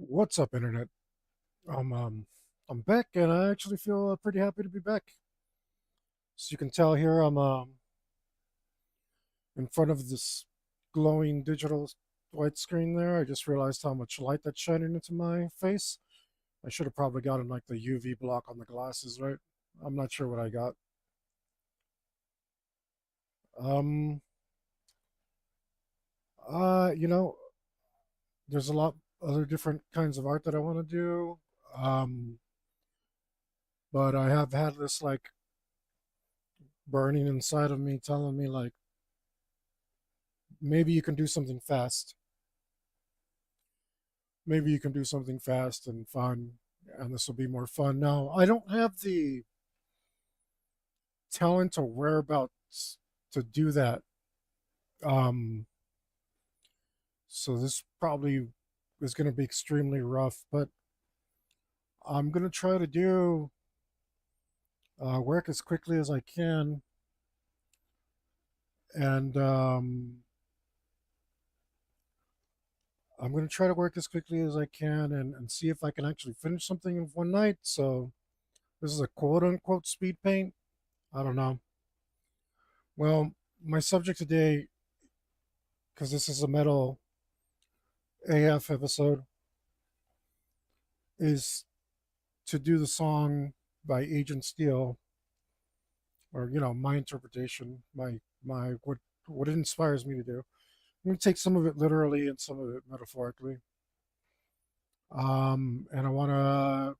What's up, internet? I'm um I'm back, and I actually feel pretty happy to be back. As you can tell here, I'm in front of this glowing digital white screen there. I just realized how much light that's shining into my face. I should have probably gotten like the UV block on the glasses, right? I'm not sure what I got. Um, you know, there's a lot other different kinds of art that I want to do. Um, but I have had this like burning inside of me telling me like maybe you can do something fast. Maybe you can do something fast and fun, and this will be more fun. Now, I don't have the talent or whereabouts to do that. Um, so this probably is going to be extremely rough, but I'm going to try to do work as quickly as I can, and I'm going to try to work as quickly as I can and see if I can actually finish something in one night. So this is a quote unquote speed paint. I don't know. Well, my subject today, because this is a metal AF episode, is to do the song by Agent Steel, or my interpretation, my what it inspires me to do. I'm gonna take some of it literally and some of it metaphorically. And I want to,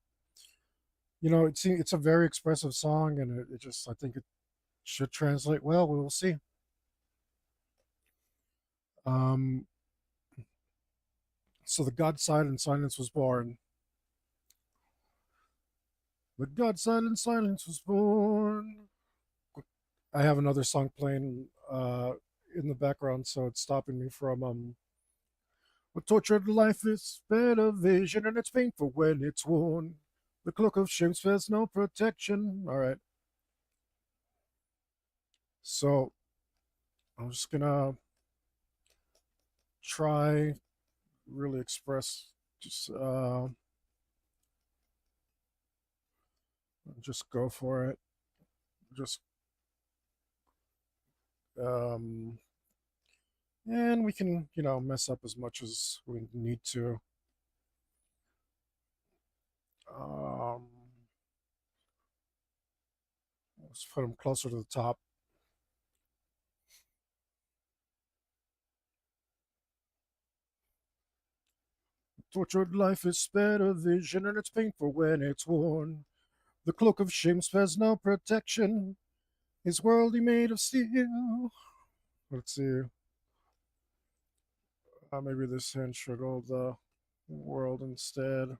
it's a very expressive song, and it just I think it should translate well. We will see. Um, so the God Silent Silence was born. The God Silent Silence was born. I have another song playing in the background, so it's stopping me from a tortured life is sped of vision, and it's painful when it's worn. The cloak of shame spares no protection. All right, so I'm just gonna try really express just go for it. Just um and we can mess up as much as we need to. Um, let's put them closer to the top. Tortured life is sped of vision, and it's painful when it's worn. The cloak of shame spares no protection. His world he made of steel. Let's see. Maybe this hand should hold the world instead.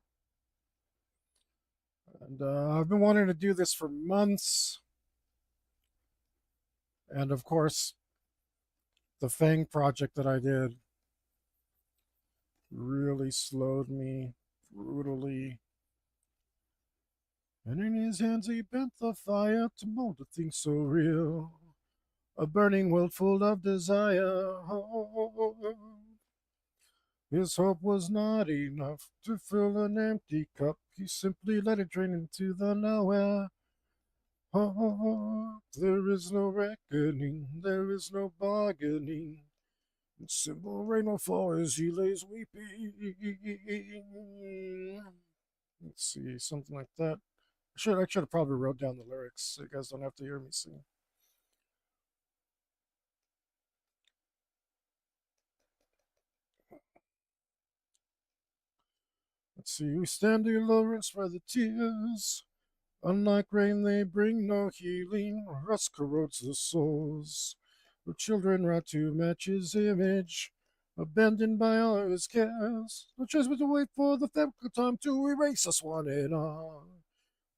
And I've been wanting to do this for months. And of course, the Fang project that I did really slowed me brutally. And in his hands he bent the fire to mold a thing so real. A burning world full of desire. His hope was not enough to fill an empty cup. He simply let it drain into the nowhere. There is no reckoning, there is no bargaining. Simple rain will fall as he lays weeping. Let's see, something like that. I should have probably wrote down the lyrics so you guys don't have to hear me sing. Let's see, we stand alone and spread the tears. Unlike rain, they bring no healing. Rust corrodes the souls. The children rot to match his image, abandoned by all his cares. No choice but to wait for the physical time to erase us one and all.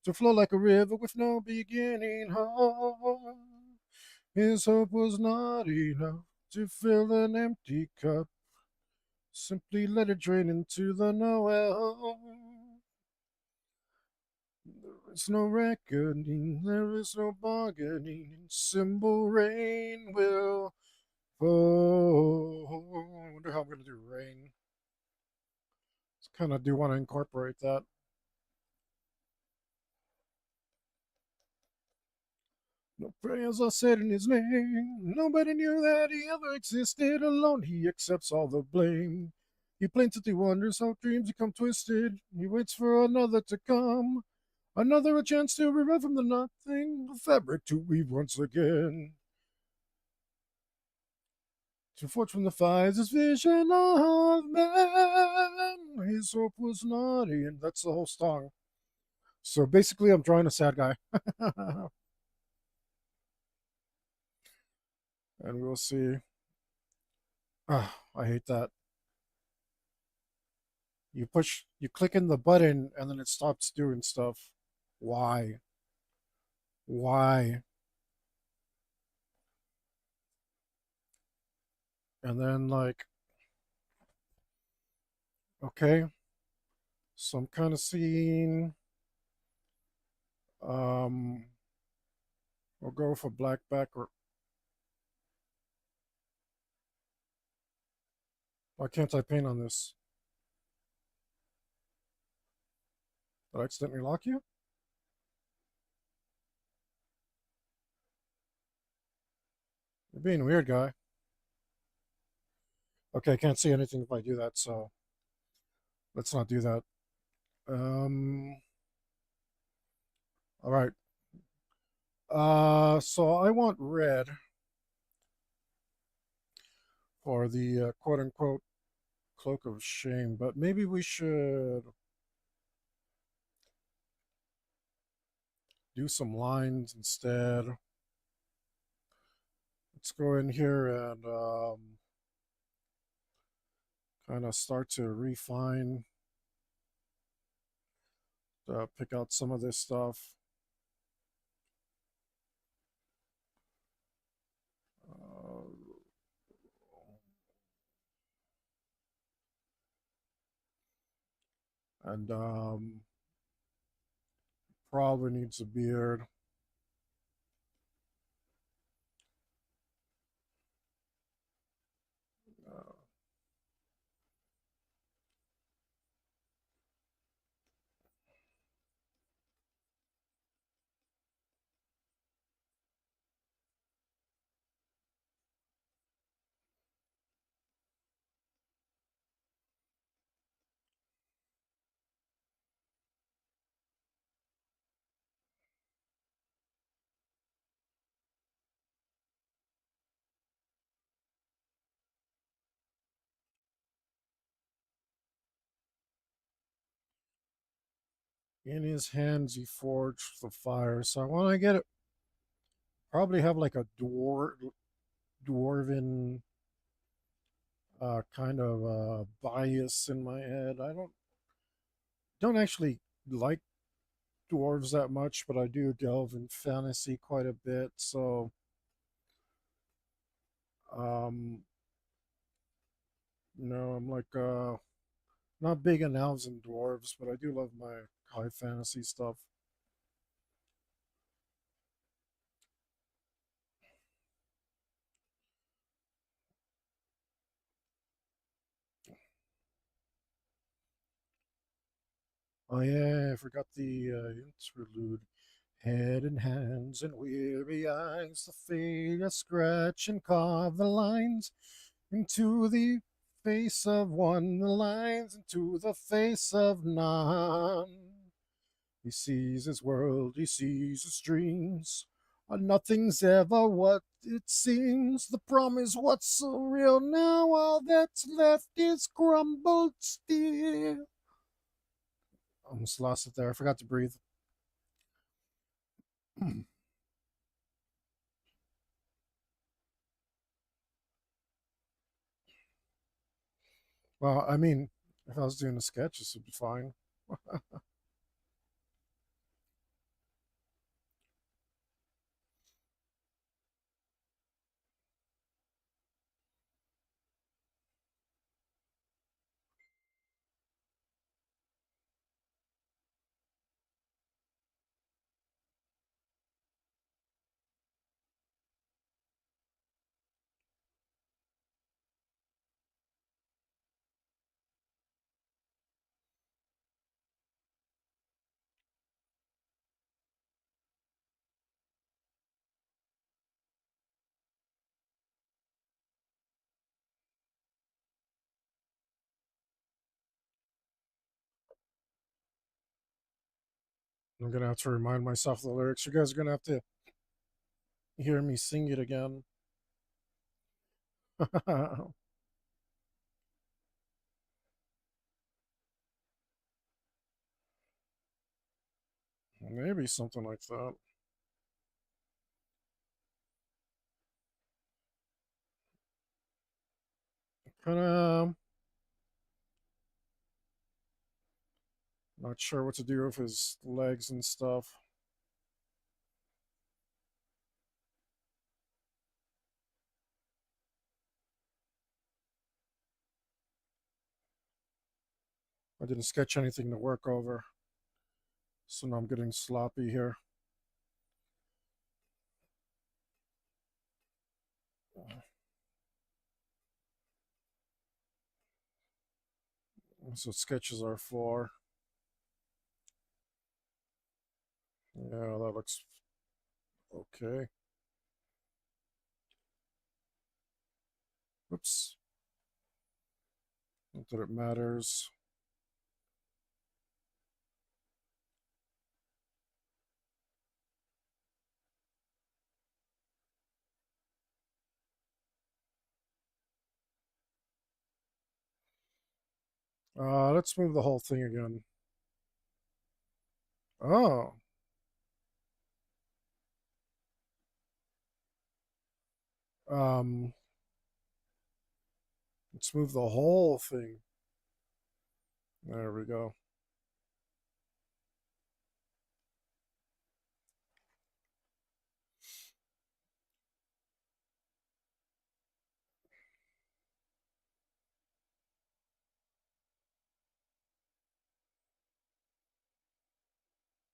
To flow like a river with no beginning. Oh, his hope was not enough to fill an empty cup. Simply let it drain into the nowhere. There is no reckoning, there is no bargaining. Symbol rain will fall. I wonder how I'm going to do rain. It's kind of do want to incorporate that. No prayers are said in his name. Nobody knew that he ever existed. Alone he accepts all the blame. He plaintively wonders how dreams become twisted. He waits for another to come. Another a chance to revive from the nothing. The fabric to weave once again. To forge from the fires his vision of man. His hope was naughty, and that's the whole song. So basically, I'm drawing a sad guy. And we'll see. Ah, I hate that. You click in the button, and then it stops doing stuff. Why? Why? And then, like, okay, some kind of scene. Um, we'll go for black background. Why can't I paint on this? Did I accidentally lock you? You're being weird, guy. Okay, I can't see anything if I do that, so let's not do that. All right. So I want red for the quote unquote cloak of shame, but maybe we should do some lines instead. Let's go in here and kind of start to refine, pick out some of this stuff. Uh, and probably needs a beard. Uh, in his hands, he forged the fire. So I want to get it. Probably have like a dwarven kind of bias in my head. I don't actually like dwarves that much, but I do delve in fantasy quite a bit. So, um, I'm like not big on elves and dwarves, but I do love my high fantasy stuff. Oh yeah, I forgot the interlude. Head and hands and weary eyes, the fate scratch and carve the lines into the face of one, the lines into the face of none. He sees his world, he sees his dreams. Nothing's ever what it seems. The promise, what's so real now? All that's left is crumbled steel. Almost lost it there. I forgot to breathe. Well, I mean, if I was doing a sketch, this would be fine. I'm gonna have to remind myself of the lyrics. You guys are gonna have to hear me sing it again. Maybe something like that. Kind of not sure what to do with his legs and stuff. I didn't sketch anything to work over, so now I'm getting sloppy here. That's what sketches are for. Yeah, that looks okay. Oops. Not that it matters. Let's move the whole thing again. Oh, um, let's move the whole thing. There we go.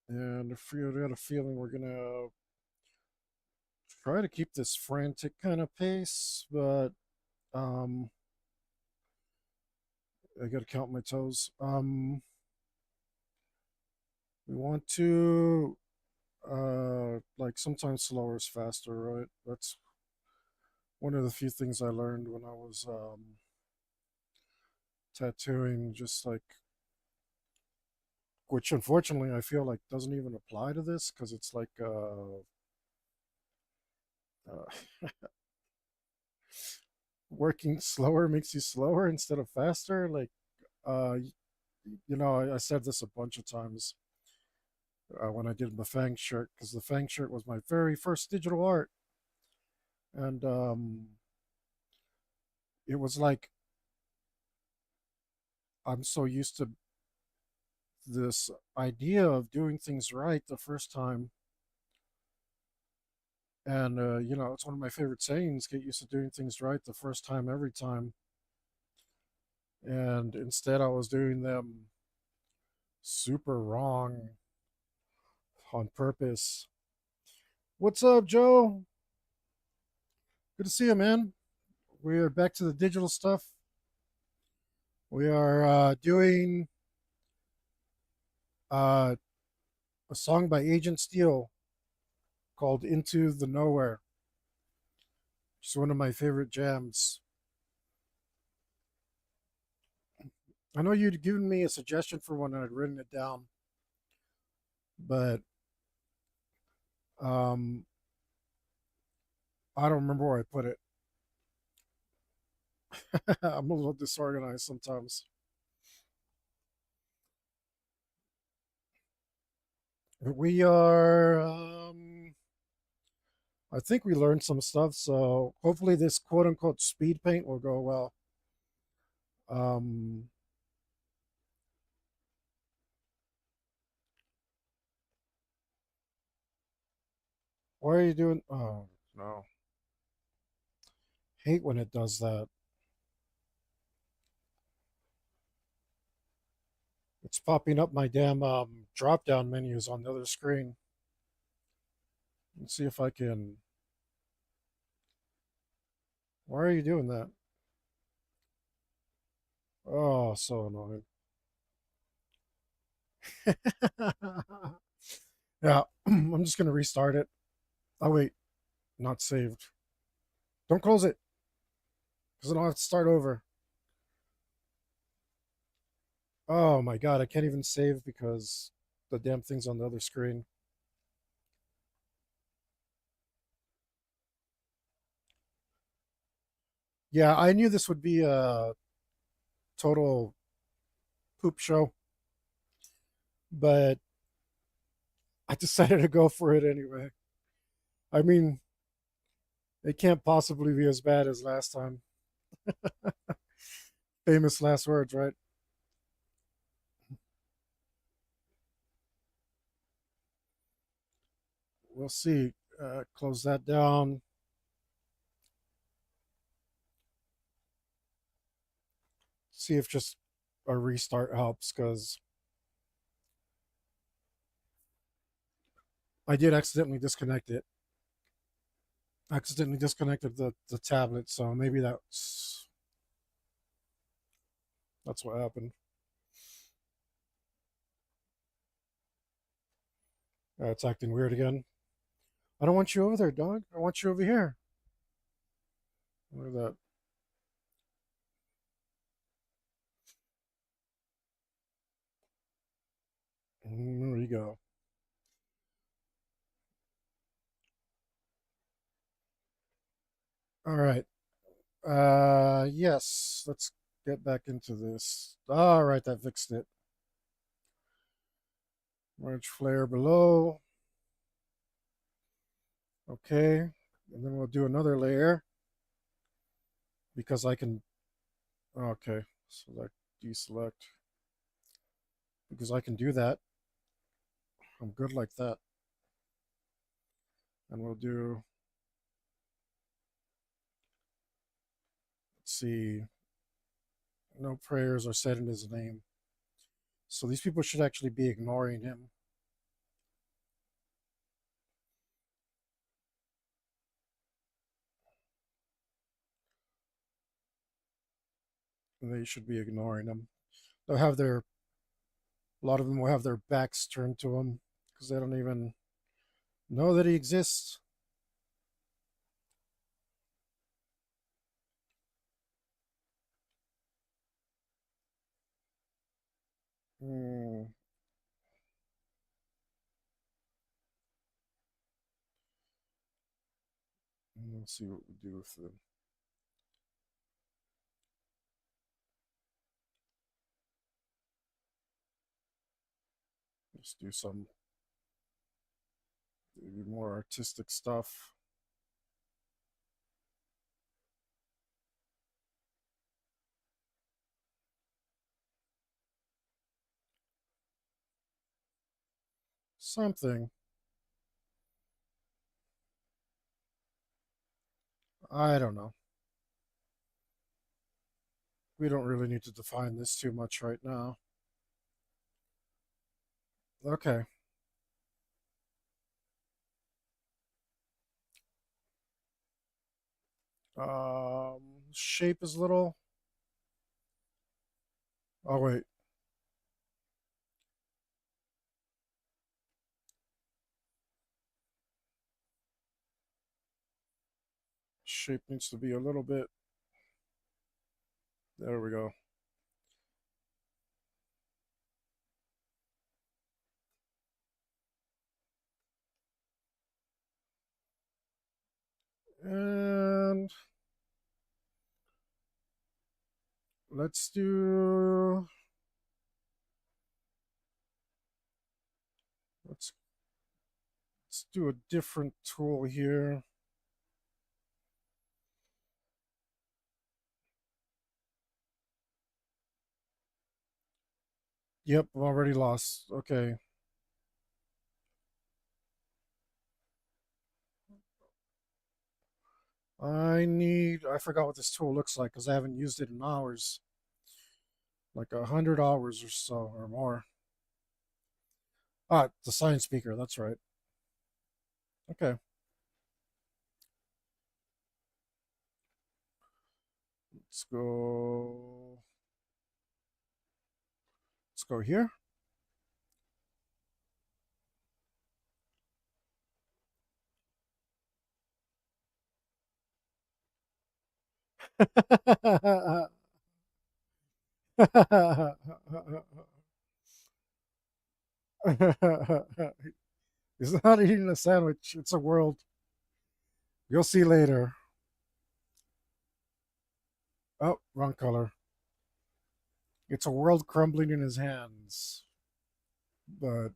And if you got a feeling we're gonna try to keep this frantic kind of pace, but um, I gotta count my toes. We want to like sometimes slower is faster, right? That's one of the few things I learned when I was tattooing, just like which unfortunately I feel like doesn't even apply to this because it's like working slower makes you slower instead of faster. Like uh, I said this a bunch of times when I did the Fang shirt because the Fang shirt was my very first digital art, and it was like I'm so used to this idea of doing things right the first time. And, it's one of my favorite sayings, get used to doing things right the first time, every time. And instead, I was doing them super wrong on purpose. What's up, Joe? Good to see you, man. We are back to the digital stuff. We are doing uh, a song by Agent Steel called Into the Nowhere. It's one of my favorite jams. I know you'd given me a suggestion for one and I'd written it down, but um, I don't remember where I put it. I'm a little disorganized sometimes. We are, I think we learned some stuff, so hopefully this quote unquote speed paint will go well. Um, what are you doing? Oh, no. Hate when it does that. It's popping up my damn drop down menus on the other screen. Let's see if I can. Why are you doing that? Oh, so annoying. Yeah, I'm just gonna restart it. Oh wait, not saved. Don't close it, because then I'll have to start over. Oh my god, I can't even save because the damn thing's on the other screen. Yeah, I knew this would be a total poop show, but I decided to go for it anyway. I mean, it can't possibly be as bad as last time. Famous last words, right? We'll see. Close that down. See if just a restart helps, because I did accidentally disconnect it. Accidentally disconnected the tablet, so maybe that's what happened. It's acting weird again. I don't want you over there, dog. I want you over here. Look at that. There you go. All right. Yes. Let's get back into this. All right, that fixed it. Merge flare below. Okay. And then we'll do another layer because I can. Okay. Select, deselect. Because I can do that. I'm good like that. And we'll do. Let's see. No prayers are said in his name. So these people should actually be ignoring him. They should be ignoring him. They'll have their a lot of them will have their backs turned to him because they don't even know that he exists. Hmm. Let's see what we do with them. Let's do some maybe more artistic stuff. Something. I don't know. We don't really need to define this too much right now. Okay. Shape is little. Oh wait. Shape needs to be a little bit. There we go. And let's do let's let's do a different tool here. Yep, I'm already lost. Okay. I forgot what this tool looks like because I haven't used it in hours. Like 100 hours or so or more. Ah, the science speaker, that's right. Okay. Let's go here. He's not eating a sandwich. It's a world. You'll see later. Oh, wrong color. It's a world crumbling in his hands. But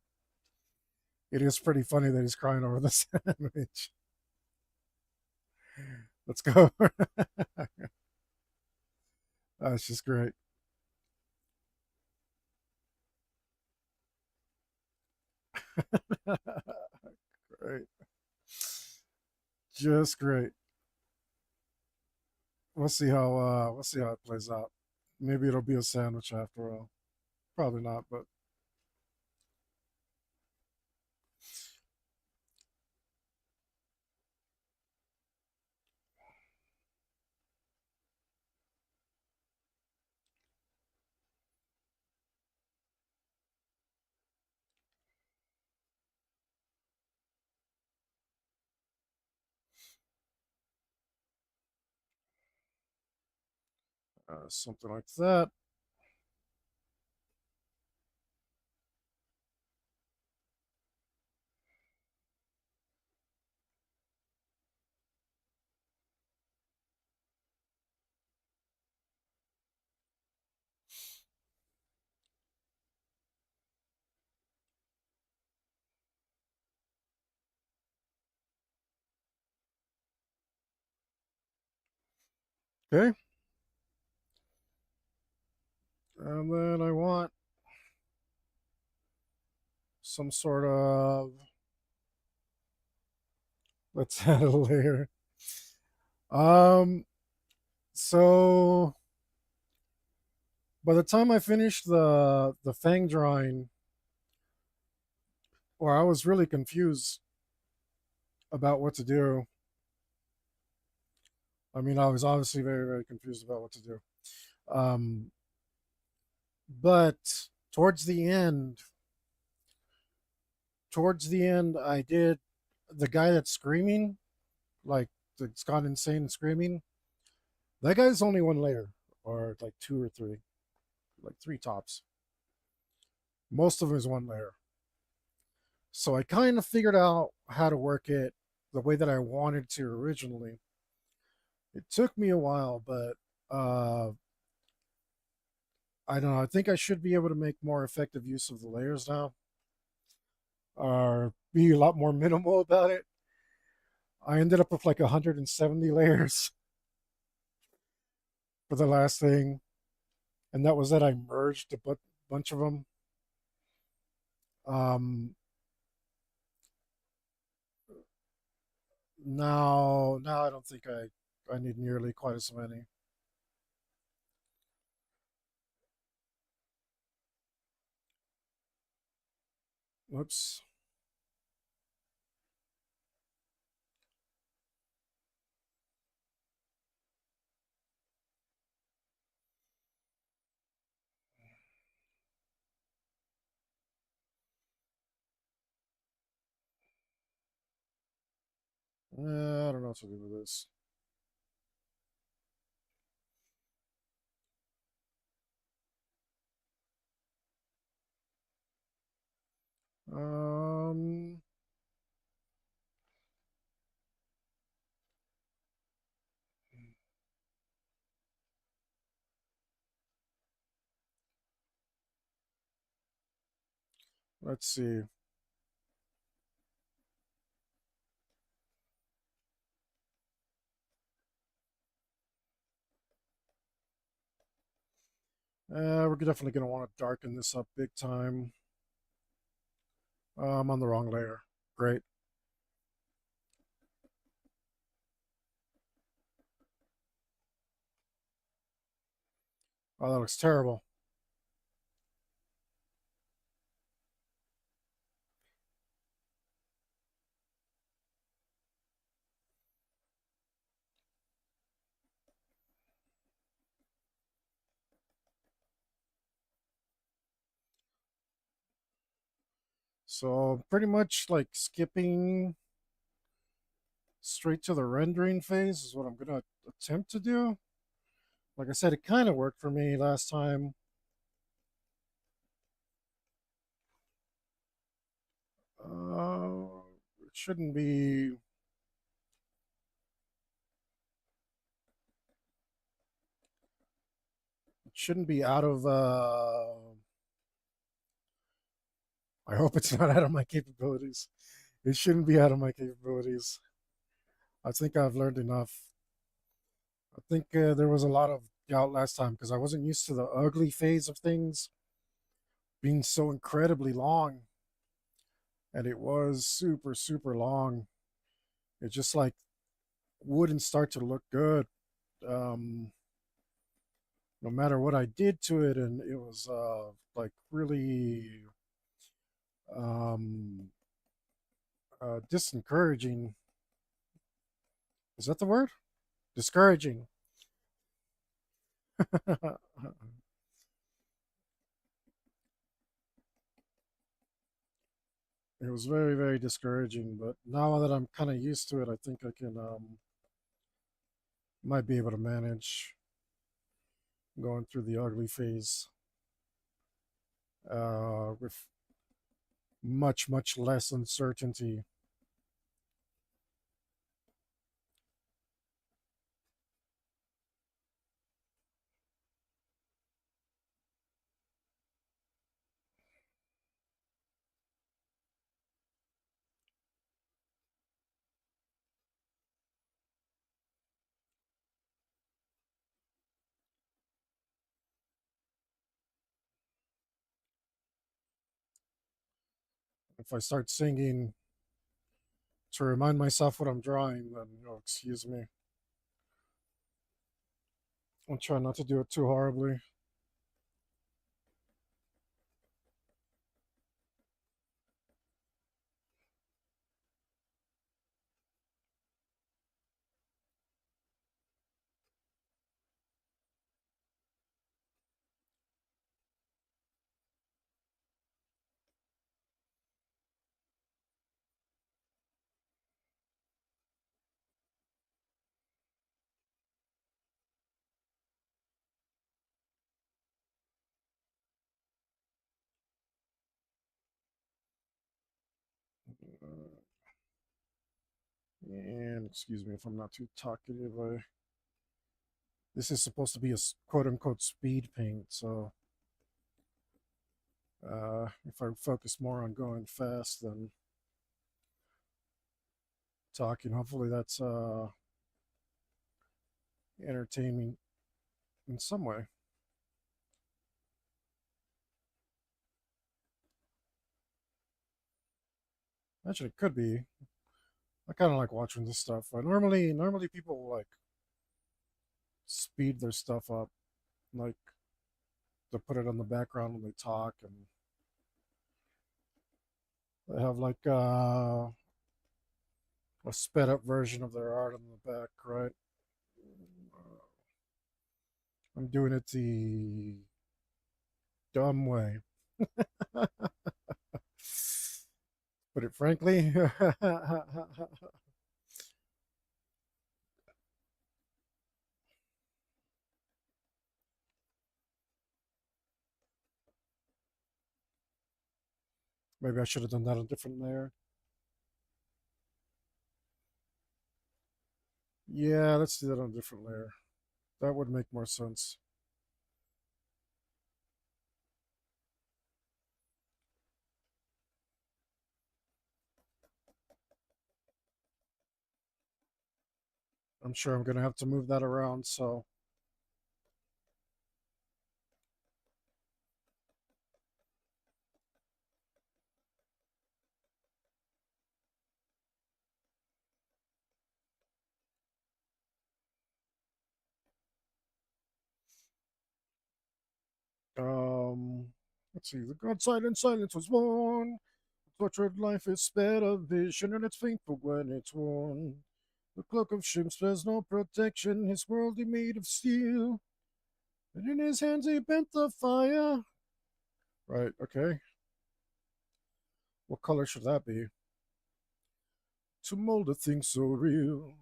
it is pretty funny that he's crying over the sandwich. Let's go. That's just great. Great. Just great. We'll see how it plays out. Maybe it'll be a sandwich after all. Probably not, but something like that. Okay. And then I want some sort of, let's add a layer. Um, so by the time I finished the Fang drawing, or I was really confused about what to do. I mean, I was obviously very, very confused about what to do. Um, but towards the end, I did the guy that's screaming, like that's gone insane and screaming. That guy's only one layer, or like two or three, like three tops. Most of them is one layer. So I kind of figured out how to work it the way that I wanted to originally. It took me a while, but I don't know. I think I should be able to make more effective use of the layers now, or be a lot more minimal about it. I ended up with like 170 layers for the last thing, and that was that I merged a bunch of them. Um, now I don't think I need nearly quite as many. Whoops. I don't know what to do with this. Um, let's see. We're definitely going to want to darken this up big time. I'm on the wrong layer. Great. Oh, that looks terrible. So pretty much like skipping straight to the rendering phase is what I'm going to attempt to do. Like I said, it kind of worked for me last time. It shouldn't be. It shouldn't be out of. I hope it's not out of my capabilities. It shouldn't be out of my capabilities. I think I've learned enough. I think there was a lot of doubt last time because I wasn't used to the ugly phase of things being so incredibly long, and it was super super long. It just like wouldn't start to look good, um, no matter what I did to it, and it was like really um, disencouraging. Is that the word? Discouraging. It was very very discouraging, but now that I'm kind of used to it, I think I can might be able to manage going through the ugly phase with much much less uncertainty. If I start singing to remind myself what I'm drawing, then excuse me. I'll try not to do it too horribly. Uh, and excuse me if I'm not too talkative. This is supposed to be a quote unquote speed paint, so if I focus more on going fast than talking, hopefully that's entertaining in some way. Actually, it could be. I kind of like watching this stuff. Normally people like speed their stuff up, like to put it on the background when they talk, and they have like a sped up version of their art on the back, right? I'm doing it the dumb way. Put it frankly, maybe I should have done that on a different layer. Yeah, let's do that on a different layer. That would make more sense. I'm sure I'm gonna have to move that around, so um let's see. The God silent silence was born. Tortured life is spared of vision, and it's painful when it's worn. The cloak of shame spares no protection, his world he made of steel. And in his hands he bent the fire. Right, okay. What color should that be? To mold a thing so real.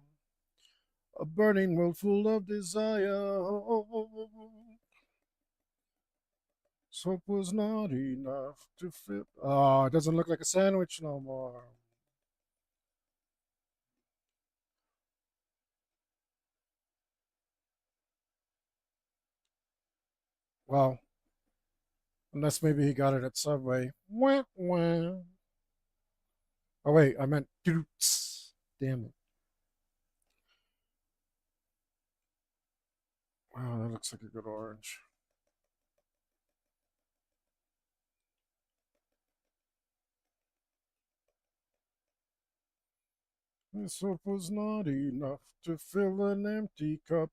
A burning world full of desire. Hope was not enough to fit. Oh, it doesn't look like a sandwich no more. Well, unless maybe he got it at Subway. Wah, wah. Oh, wait, I meant. Damn it. Wow, that looks like a good orange. This hope was not enough to fill an empty cup.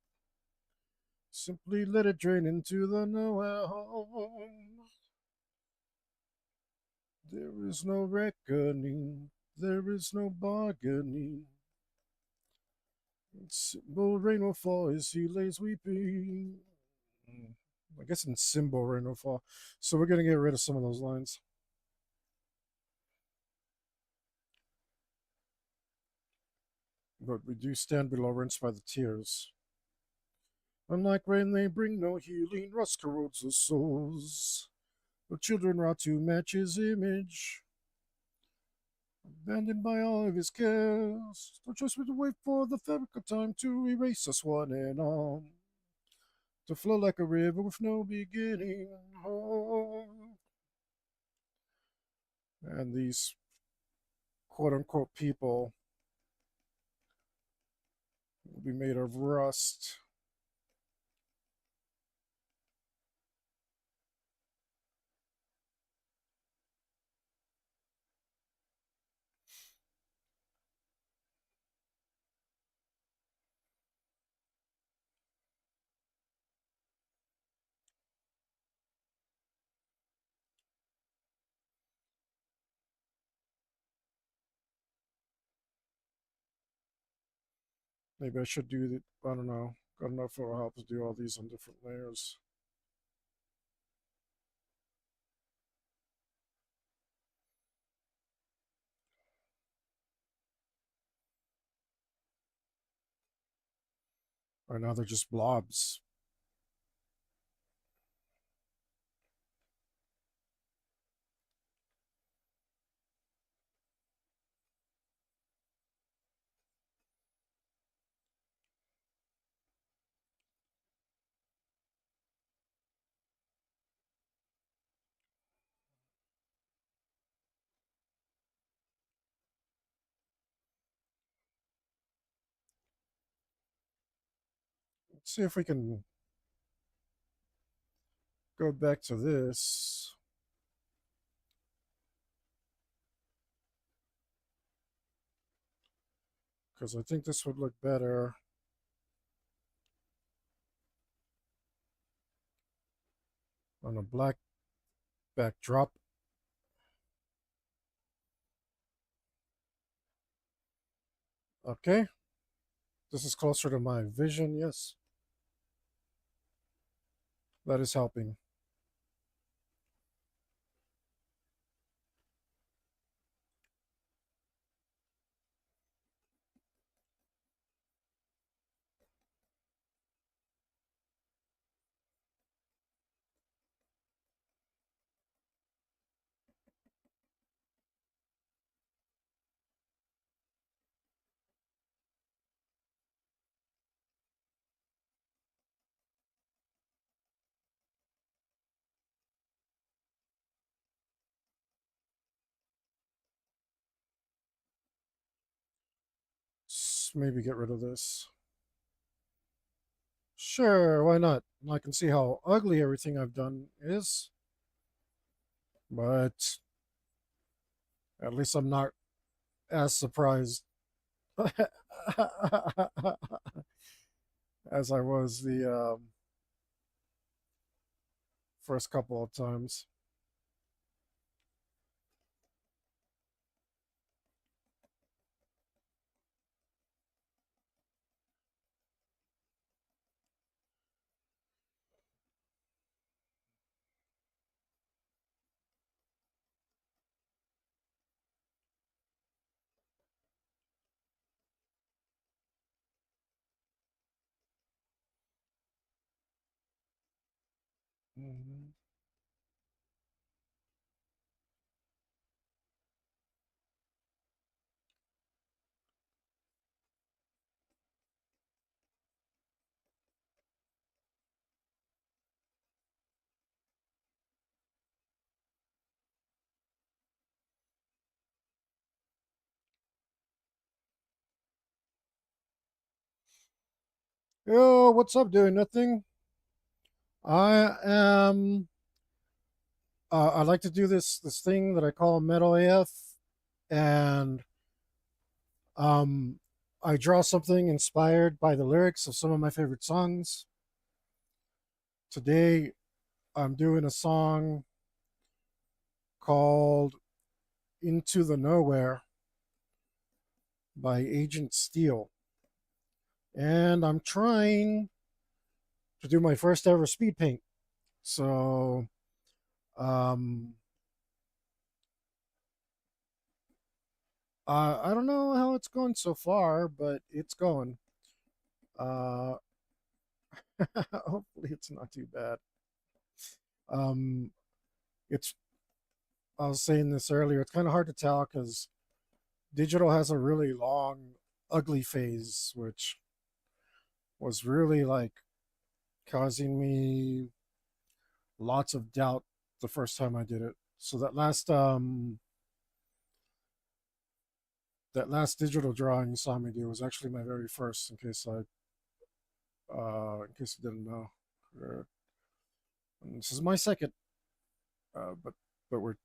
Simply let it drain into the nowhere home. There is no reckoning, there is no bargaining. Simple rain will fall as he lays weeping. I guess in symbol rain will fall. So we're gonna get rid of some of those lines. But we do stand below rinse by the tears. Unlike rain, they bring no healing. Rust corrodes the souls. The children rot to match his image. Abandoned by all of his cares. No choice but to wait for the fabric of time to erase us one and all. To flow like a river with no beginning. Oh. And these quote unquote people will be made of rust. Maybe I should do the, I don't know. I don't know if it'll help to do all these on different layers. Right now they're just blobs. Let's see if we can go back to this. Because I think this would look better on a black backdrop. Okay. This is closer to my vision. Yes. That is helping. Maybe get rid of this. Sure, why not? I can see how ugly everything I've done is, but at least I'm not as surprised as I was the first couple of times. Mhm. Yo, what's up? Doing nothing. I am. I like to do this thing that I call Metal AF, and um, I draw something inspired by the lyrics of some of my favorite songs. Today, I'm doing a song called "Into the Nowhere" by Agent Steel, and I'm trying to do my first ever speed paint. So, um, I don't know how it's going so far, but it's going. Uh, hopefully, it's not too bad. Um, it's. I was saying this earlier. It's kind of hard to tell because digital has a really long, ugly phase, which was really like causing me lots of doubt the first time I did it. So that last digital drawing you saw me do was actually my very first. In case you didn't know. Uh, this is my second, but we're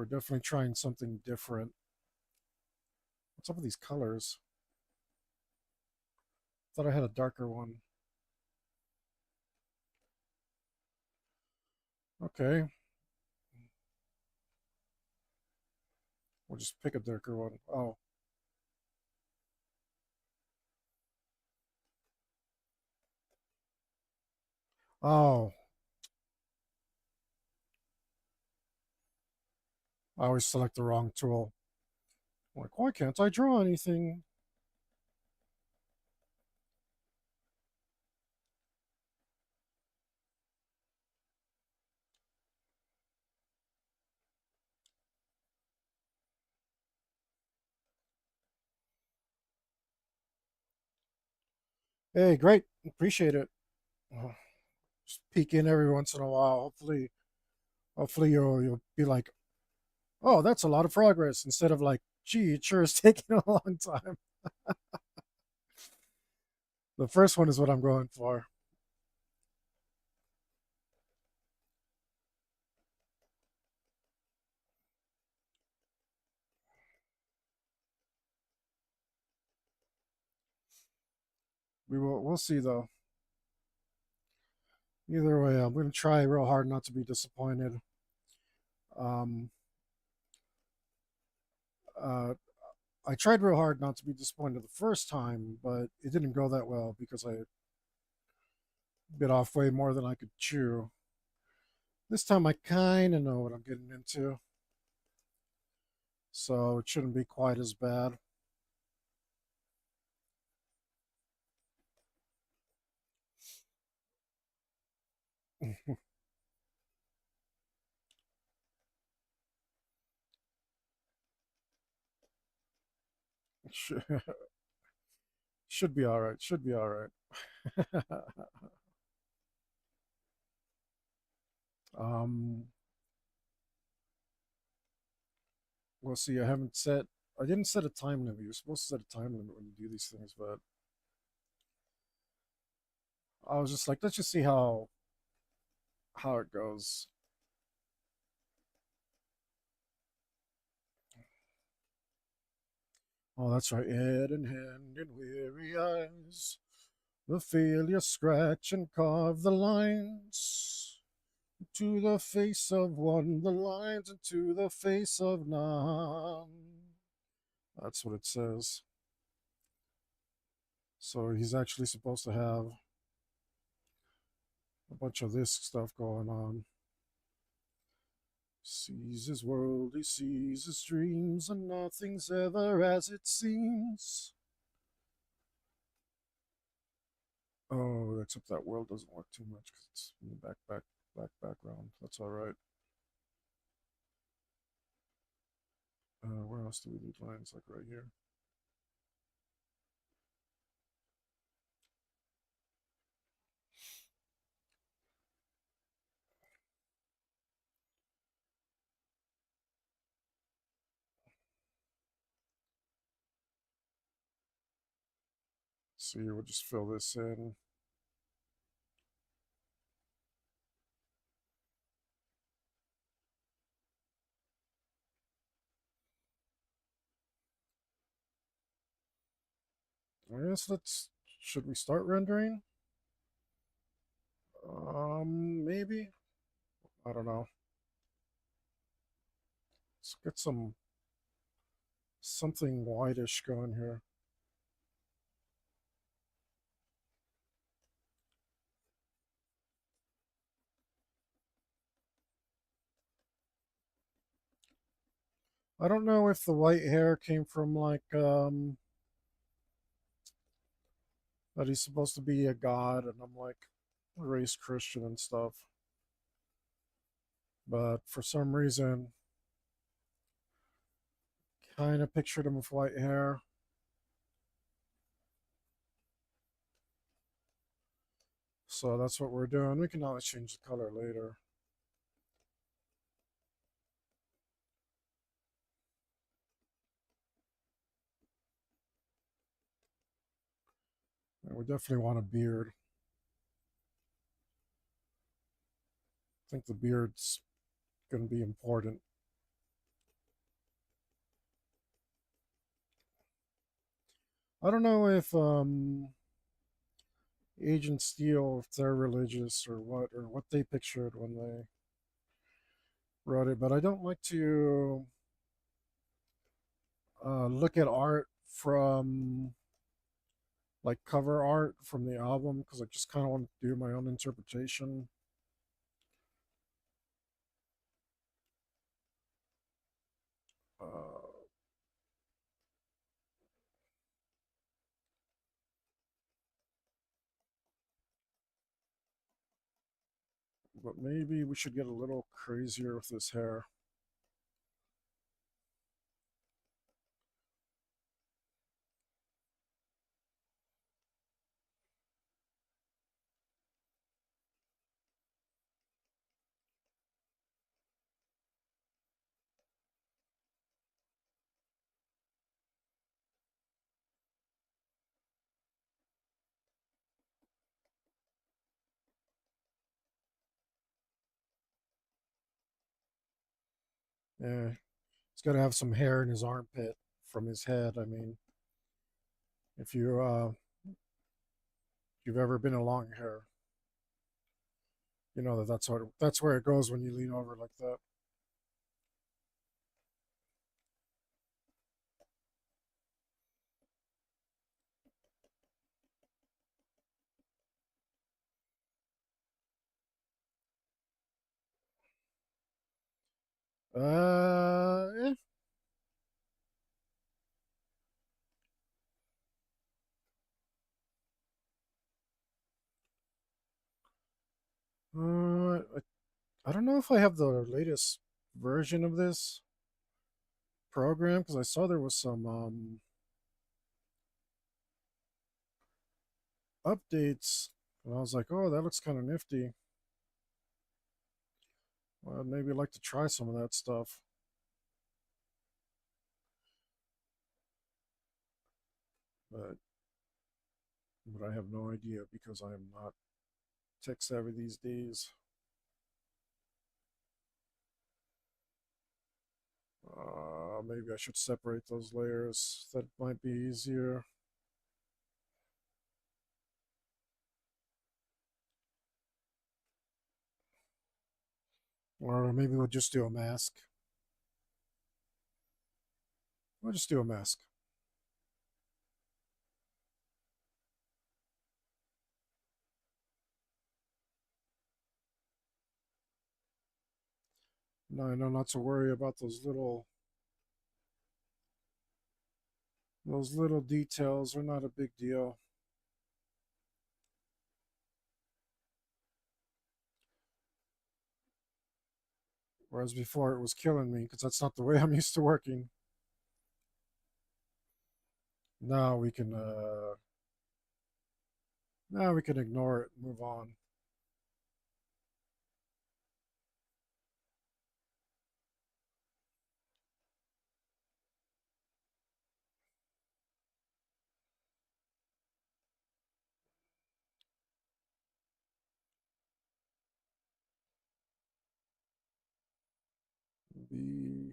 definitely trying something different. What's up with these colors? Thought I had a darker one. Okay, we'll just pick a darker one. Oh, I always select the wrong tool. I'm like, why can't I draw anything? Hey, great, appreciate it. Uh, Just peek in every once in a while. Hopefully you'll be like, oh, that's a lot of progress, instead of like, gee, it sure is taking a long time. The first one is what I'm going for. We'll see though. Either way, I'm gonna try real hard not to be disappointed. Um, uh, I tried real hard not to be disappointed the first time, but it didn't go that well because I bit off way more than I could chew. This time I kind of know what I'm getting into, so it shouldn't be quite as bad. should, should be all right. Should be all right. um, we'll see. I didn't set a time limit. You're supposed to set a time limit when you do these things, but I was just like, let's just see how it goes. Oh, that's right. Head in hand and weary eyes. The failure scratch and carve the lines. To the face of one, the lines into the face of none. That's what it says. So he's actually supposed to have a bunch of this stuff going on. Sees his world, he sees his dreams, and nothing's ever as it seems. Oh, except that world doesn't work too much because it's in the back background. That's all right. Where else do we need lines? Like right here. See, we'll just fill this in. I guess should we start rendering? Maybe. I don't know. Let's get something whitish going here. I don't know if the white hair came from like that he's supposed to be a god, and I'm like raised Christian and stuff. But for some reason, kind of pictured him with white hair. So that's what we're doing. We can always change the color later. And we definitely want a beard. I think the beard's going to be important. I don't know if Agent Steel, if they're religious or what they pictured when they wrote it, but I don't like to look at art from like cover art from the album because I just kind of want to do my own interpretation. Uh, but maybe we should get a little crazier with this hair. Yeah, he's got to have some hair in his armpit from his head. I mean, if you've ever been a long hair, you know that's where it goes when you lean over like that. Yeah. I don't know if I have the latest version of this program because I saw there was some updates, and I was like, oh, that looks kind of nifty. Well, maybe I'd like to try some of that stuff, but I have no idea because I am not tech savvy these days. Maybe I should separate those layers. That might be easier. Or maybe we'll just do a mask. We'll just do a mask. No, no, not to worry about those little details are not a big deal. Whereas before it was killing me because that's not the way I'm used to working. Now we can now we can ignore it and move on. Be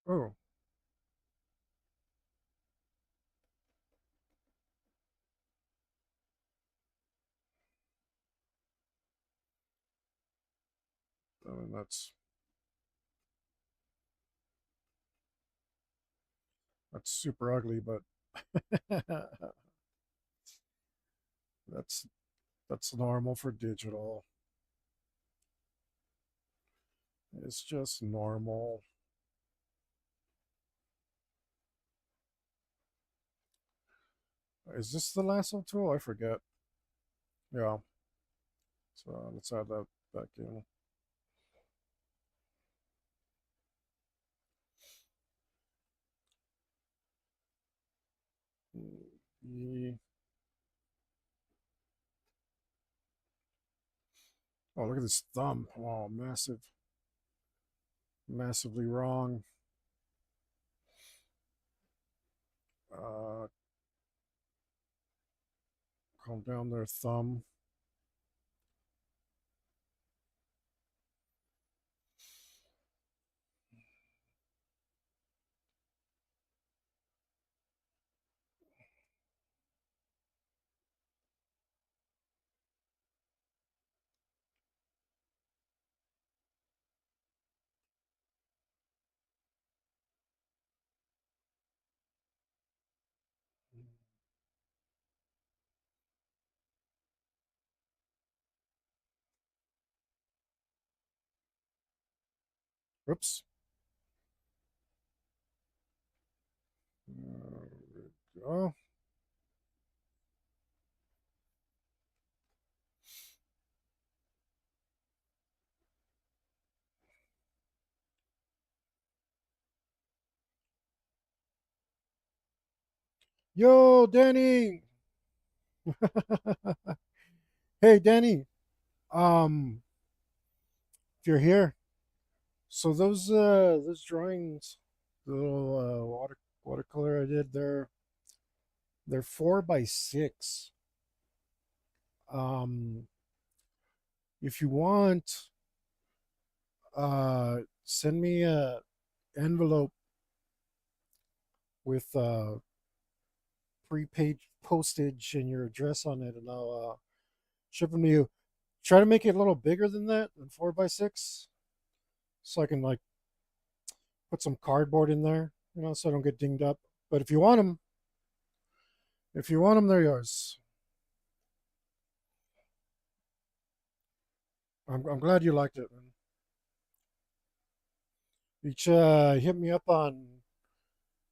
Oh, I mean, that's super ugly, but that's that's normal for digital. It's just normal. Is this the lasso tool? I forget. Yeah. So let's add that back in. E- Oh, look at this thumb. Oh, massively wrong. Uh, calm down their thumb. Whoops. Oh, yo, Danny. Hey, Danny. Um, if you're here, so those drawings, the little watercolor I did, they're 4 by 6. Um, if you want, send me a envelope with prepaid postage and your address on it, and I'll ship them to you. Try to make it a little bigger than 4 by 6, so I can like put some cardboard in there, so I don't get dinged up. But if you want them, they're yours. I'm glad you liked it. Man. Each hit me up on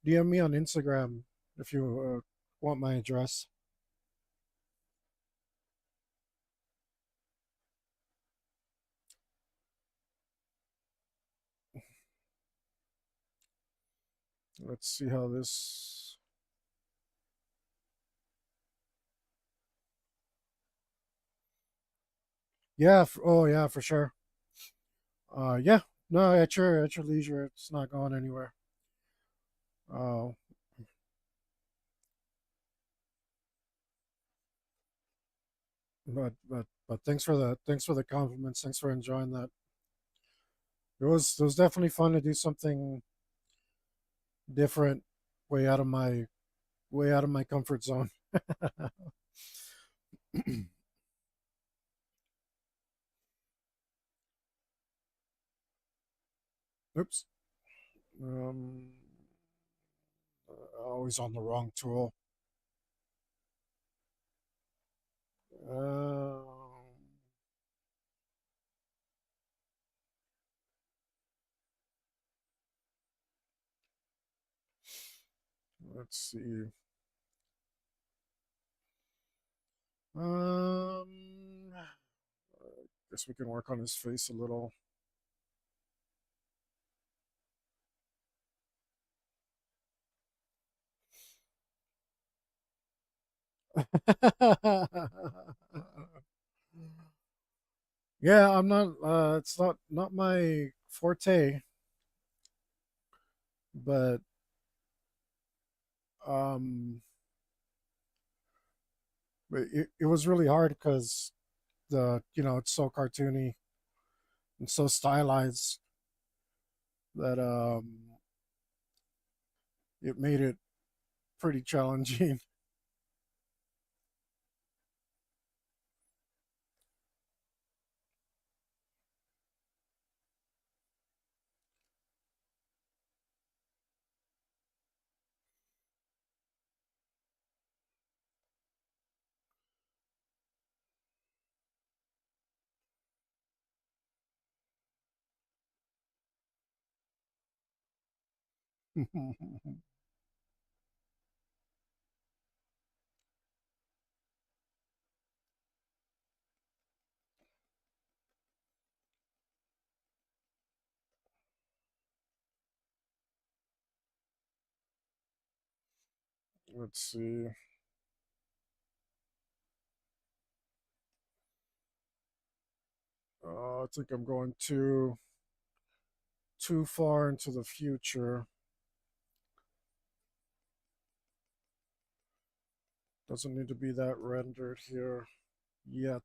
DM me on Instagram if you want my address. Let's see how this. Yeah. Oh yeah, for sure. Yeah. No, at your leisure. It's not going anywhere. Uh, but thanks for the compliments. Thanks for enjoying that. It was definitely fun to do something different, way out of my way out of my comfort zone. Oops. Um, always on the wrong tool. Um, let's see. Guess we can work on his face a little. Yeah, I'm not. It's not my forte, but um, it was really hard because it's so cartoony and so stylized that it made it pretty challenging. Let's see. I think I'm going too far into the future. Doesn't need to be that rendered here yet.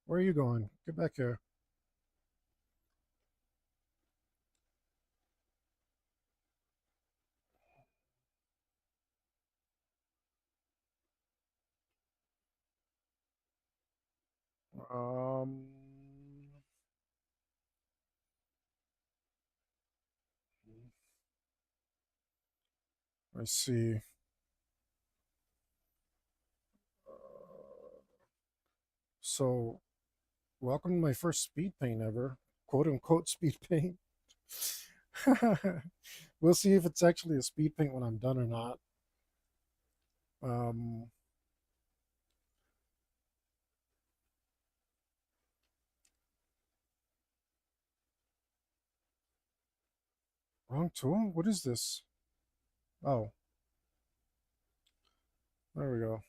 Where are you going? Get back here. Um, I see. So, welcome to my first speed paint ever, quote unquote speed paint. We'll see if it's actually a speed paint when I'm done or not. Um, Wrong tool? What is this? Oh, there we go.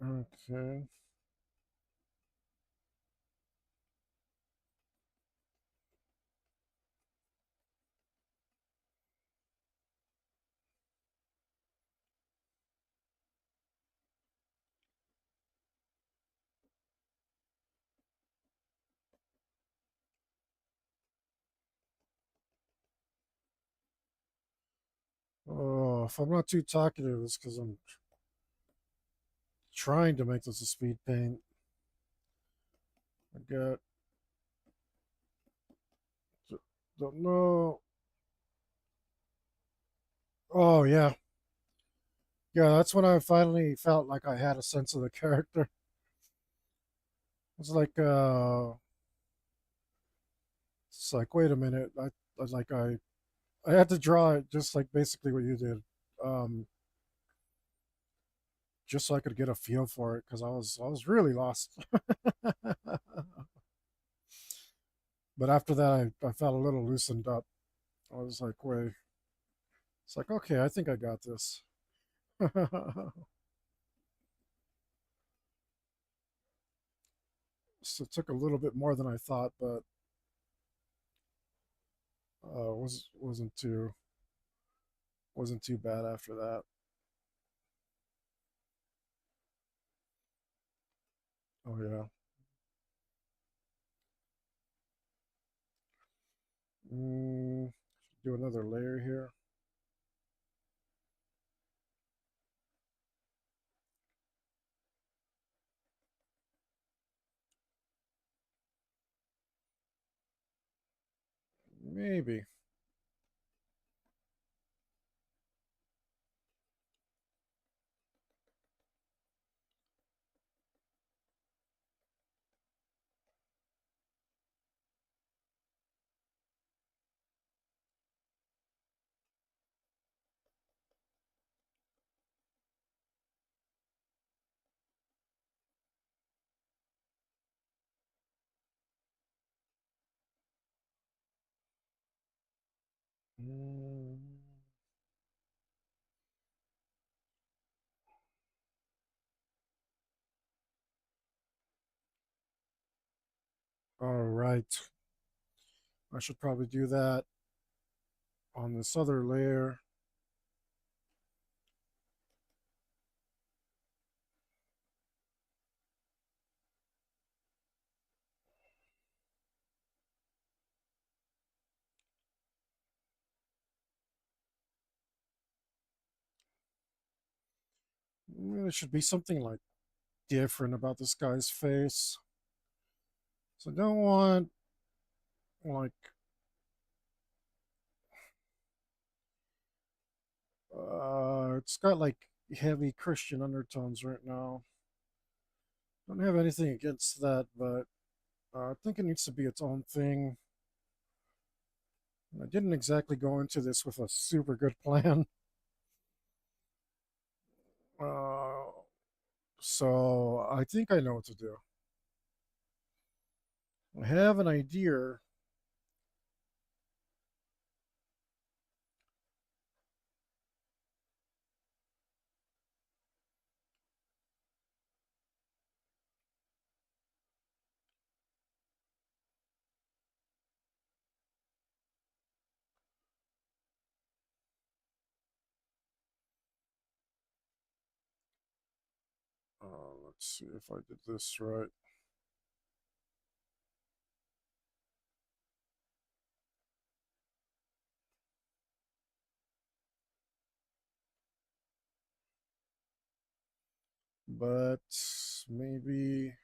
Okay. Oh, if I'm not too talkative, it's because I'm trying to make this a speed paint. I got, don't know. Oh, yeah. Yeah, that's when I finally felt like I had a sense of the character. It's like, wait a minute. I had to draw it just like basically what you did. Um, just so I could get a feel for it because I was really lost. But after that, I felt a little loosened up. I was like, wait, it's like, okay, I think I got this. So it took a little bit more than I thought, but wasn't too bad after that. Oh yeah. Mm, do another layer here. Maybe. Mm. All right. I should probably do that on this other layer. There should be something like different about this guy's face. So I don't want like it's got like heavy Christian undertones right now. Don't have anything against that, but I think it needs to be its own thing. I didn't exactly go into this with a super good plan. Uh, so I think I know what to do. I have an idea. Let's see if I did this right. But maybe,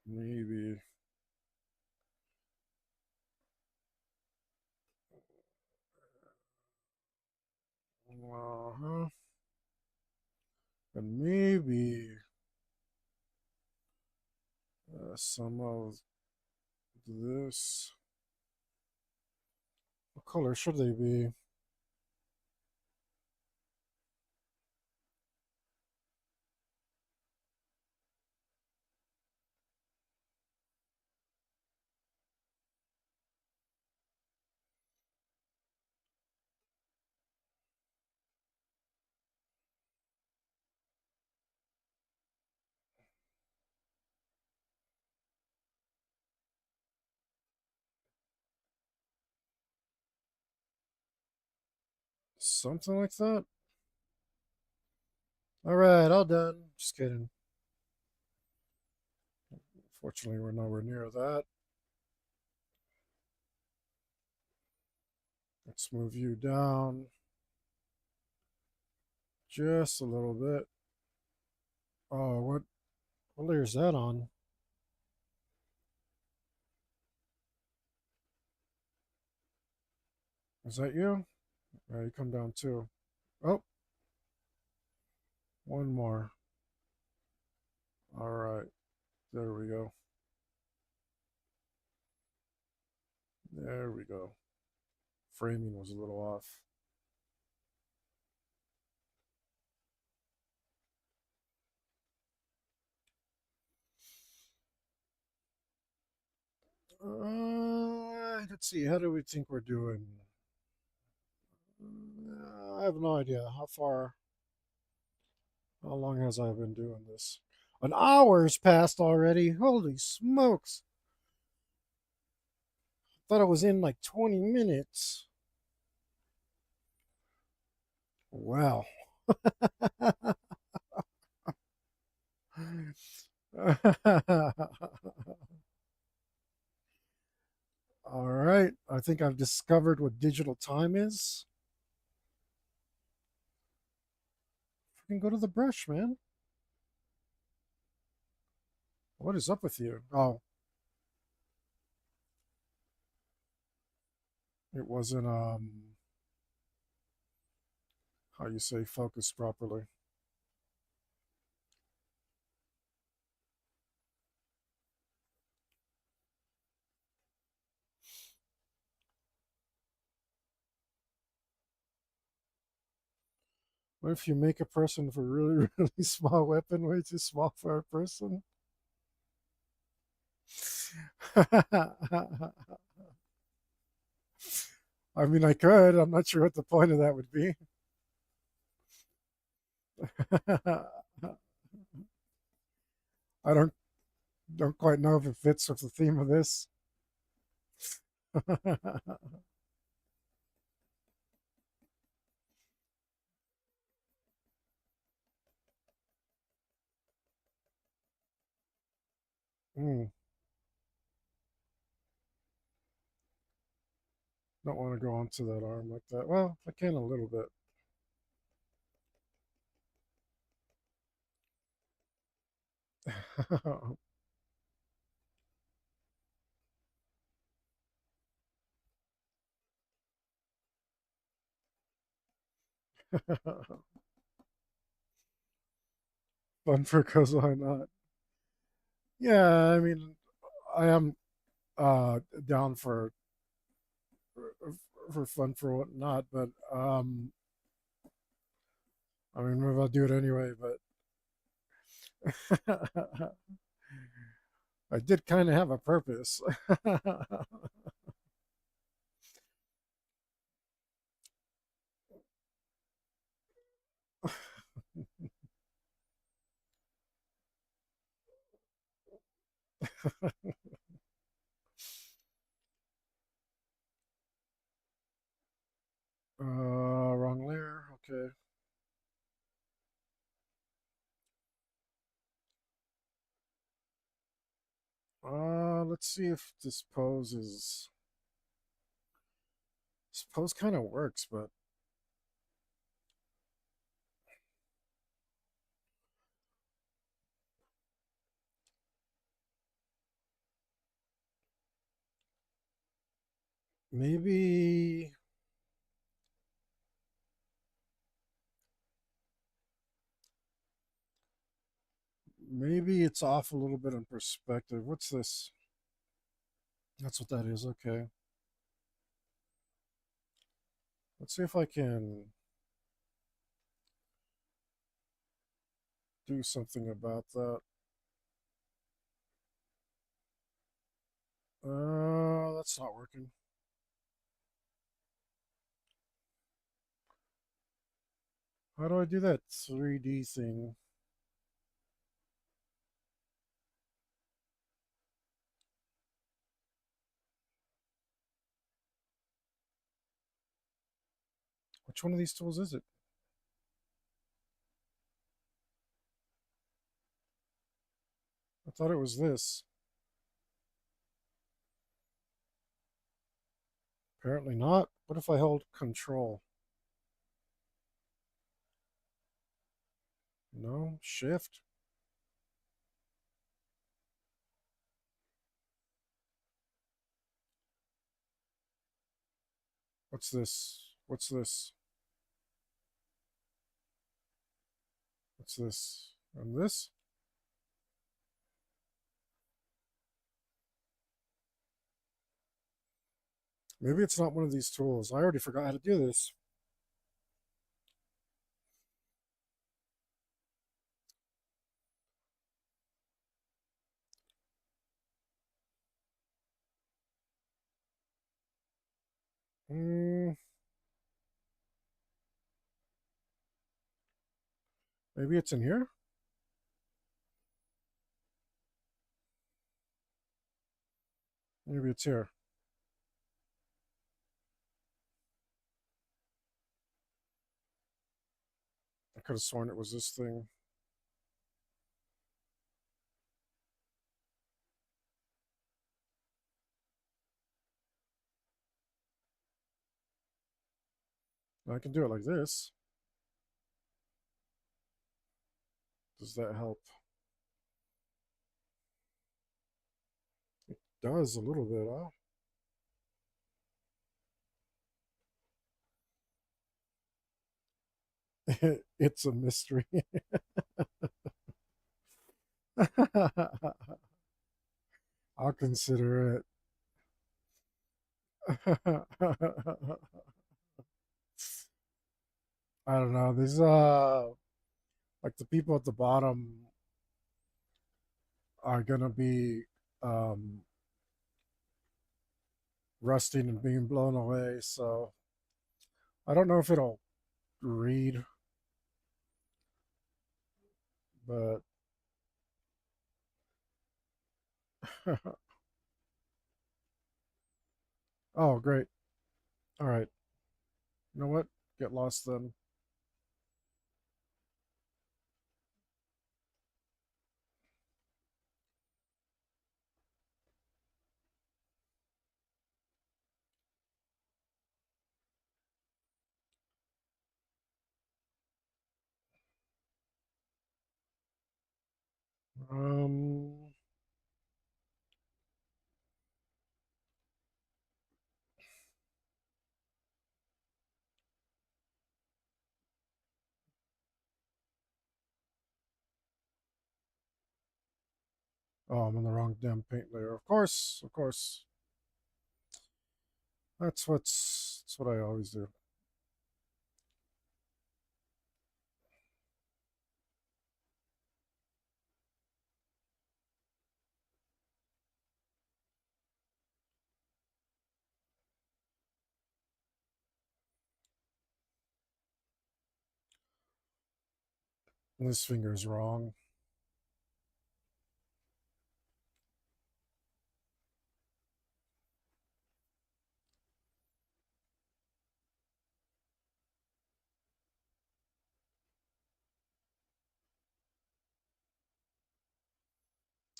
maybe. Uh-huh. And maybe some of this. What color should they be? Something like that? All right, all done. Just kidding. Fortunately, we're nowhere near that. Let's move you down just a little bit. Oh, what layer is that on? Is that you? All right, you come down too. Oh, one more. All right, there we go. There we go. Framing was a little off. Let's see. How do we think we're doing? I have no idea. How long has I been doing this? An hour's passed already. Holy smokes. Thought I was in like 20 minutes. Wow. All right. I think I've discovered what digital time is. Fucking go to the brush, man. What is up with you? Oh, it wasn't how you say focus properly. What if you make a person with a really, really small weapon way too small for a person? I mean, I could. I'm not sure what the point of that would be. I don't quite know if it fits with the theme of this. Mm, don't want to go onto that arm like that. Well, I can a little bit. Fun for cause why not? Yeah, I mean, I am down for fun for whatnot, but I mean, maybe I'll do it anyway. But I did kind of have a purpose. Wrong layer. Okay. Let's see if this pose is. This pose kind of works, but maybe maybe it's off a little bit in perspective. What's this? That's what that is. Okay. Let's see if I can do something about that. That's not working. How do I do that 3D thing? Which one of these tools is it? I thought it was this. Apparently not. What if I hold control? No, shift. What's this? What's this? What's this? And this? Maybe it's not one of these tools. I already forgot how to do this. Hmm, maybe it's in here? Maybe it's here. I could have sworn it was this thing. I can do it like this. Does that help? Does a little bit, huh? It's a mystery. I'll consider it. I don't know. These like the people at the bottom are gonna be um rusting and being blown away. So I don't know if it'll read, but oh, great. All right. You know what? Get lost then. Um, oh, I'm on the wrong damn paint layer. Of course, of course. That's what I always do. This finger's wrong.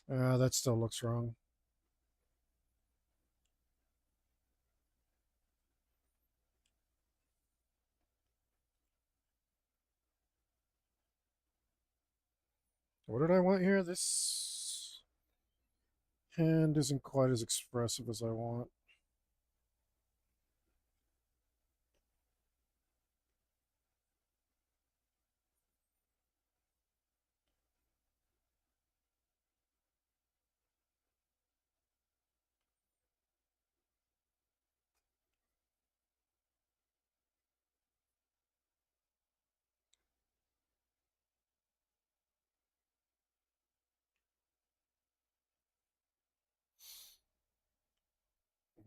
That still looks wrong. What did I want here? This hand isn't quite as expressive as I want.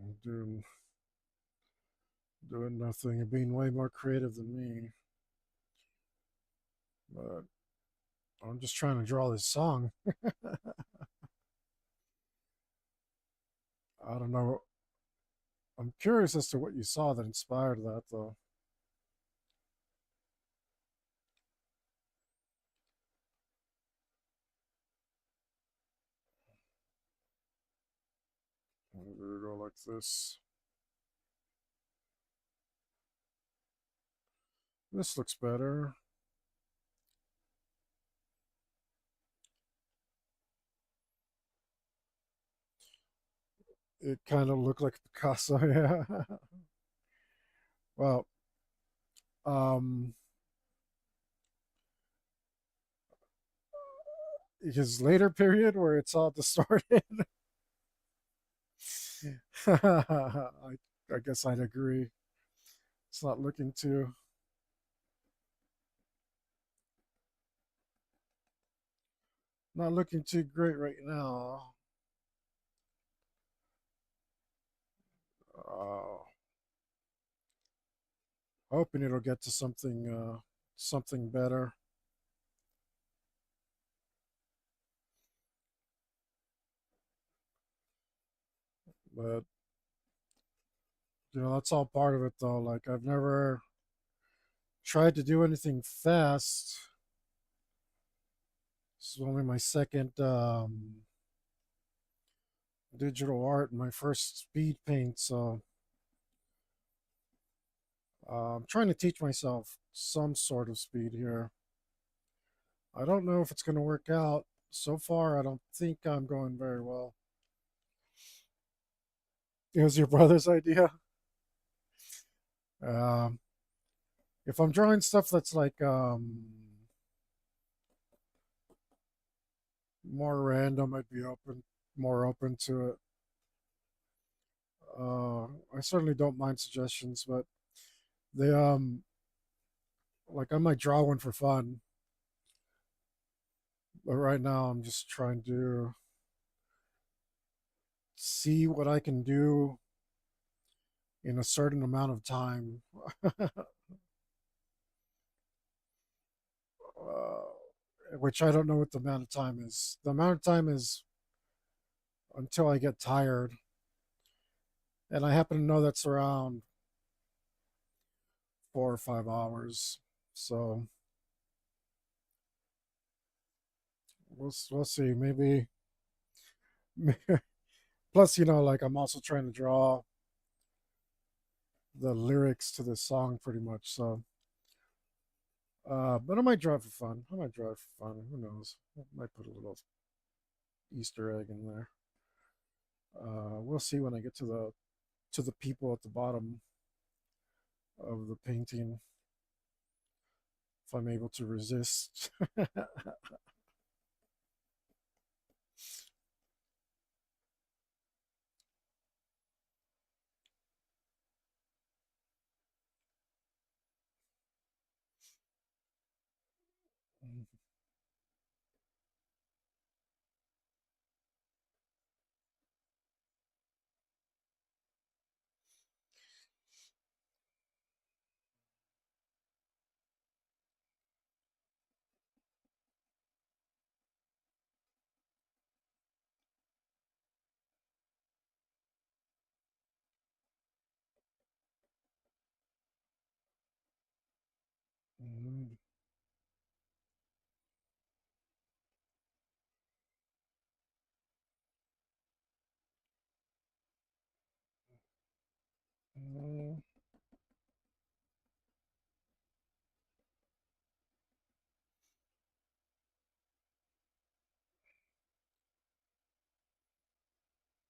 I'm doing nothing and being way more creative than me. But I'm just trying to draw this song. I don't know. I'm curious as to what you saw that inspired that, though. I'm gonna go like this. This looks better. It kind of looked like Picasso, yeah. Well, um, his later period where it's all distorted. I guess I'd agree. It's not looking too great right now. Uh, Hoping it'll get to something better. But that's all part of it though. Like I've never tried to do anything fast. This is only my second digital art, my first speed paint. So I'm trying to teach myself some sort of speed here. I don't know if it's going to work out. So far, I don't think I'm going very well. It was your brother's idea. Um, if I'm drawing stuff that's like more random, I'd be more open to it. I certainly don't mind suggestions, but they like I might draw one for fun, but right now I'm just trying to see what I can do in a certain amount of time. Which I don't know what the amount of time is. The amount of time is until I get tired. And I happen to know that's around 4 or 5 hours. So we'll see. Maybe plus, like I'm also trying to draw the lyrics to this song pretty much. So but I might draw it for fun. I might draw it for fun. Who knows? I might put a little Easter egg in there. We'll see when I get to the people at the bottom of the painting if I'm able to resist.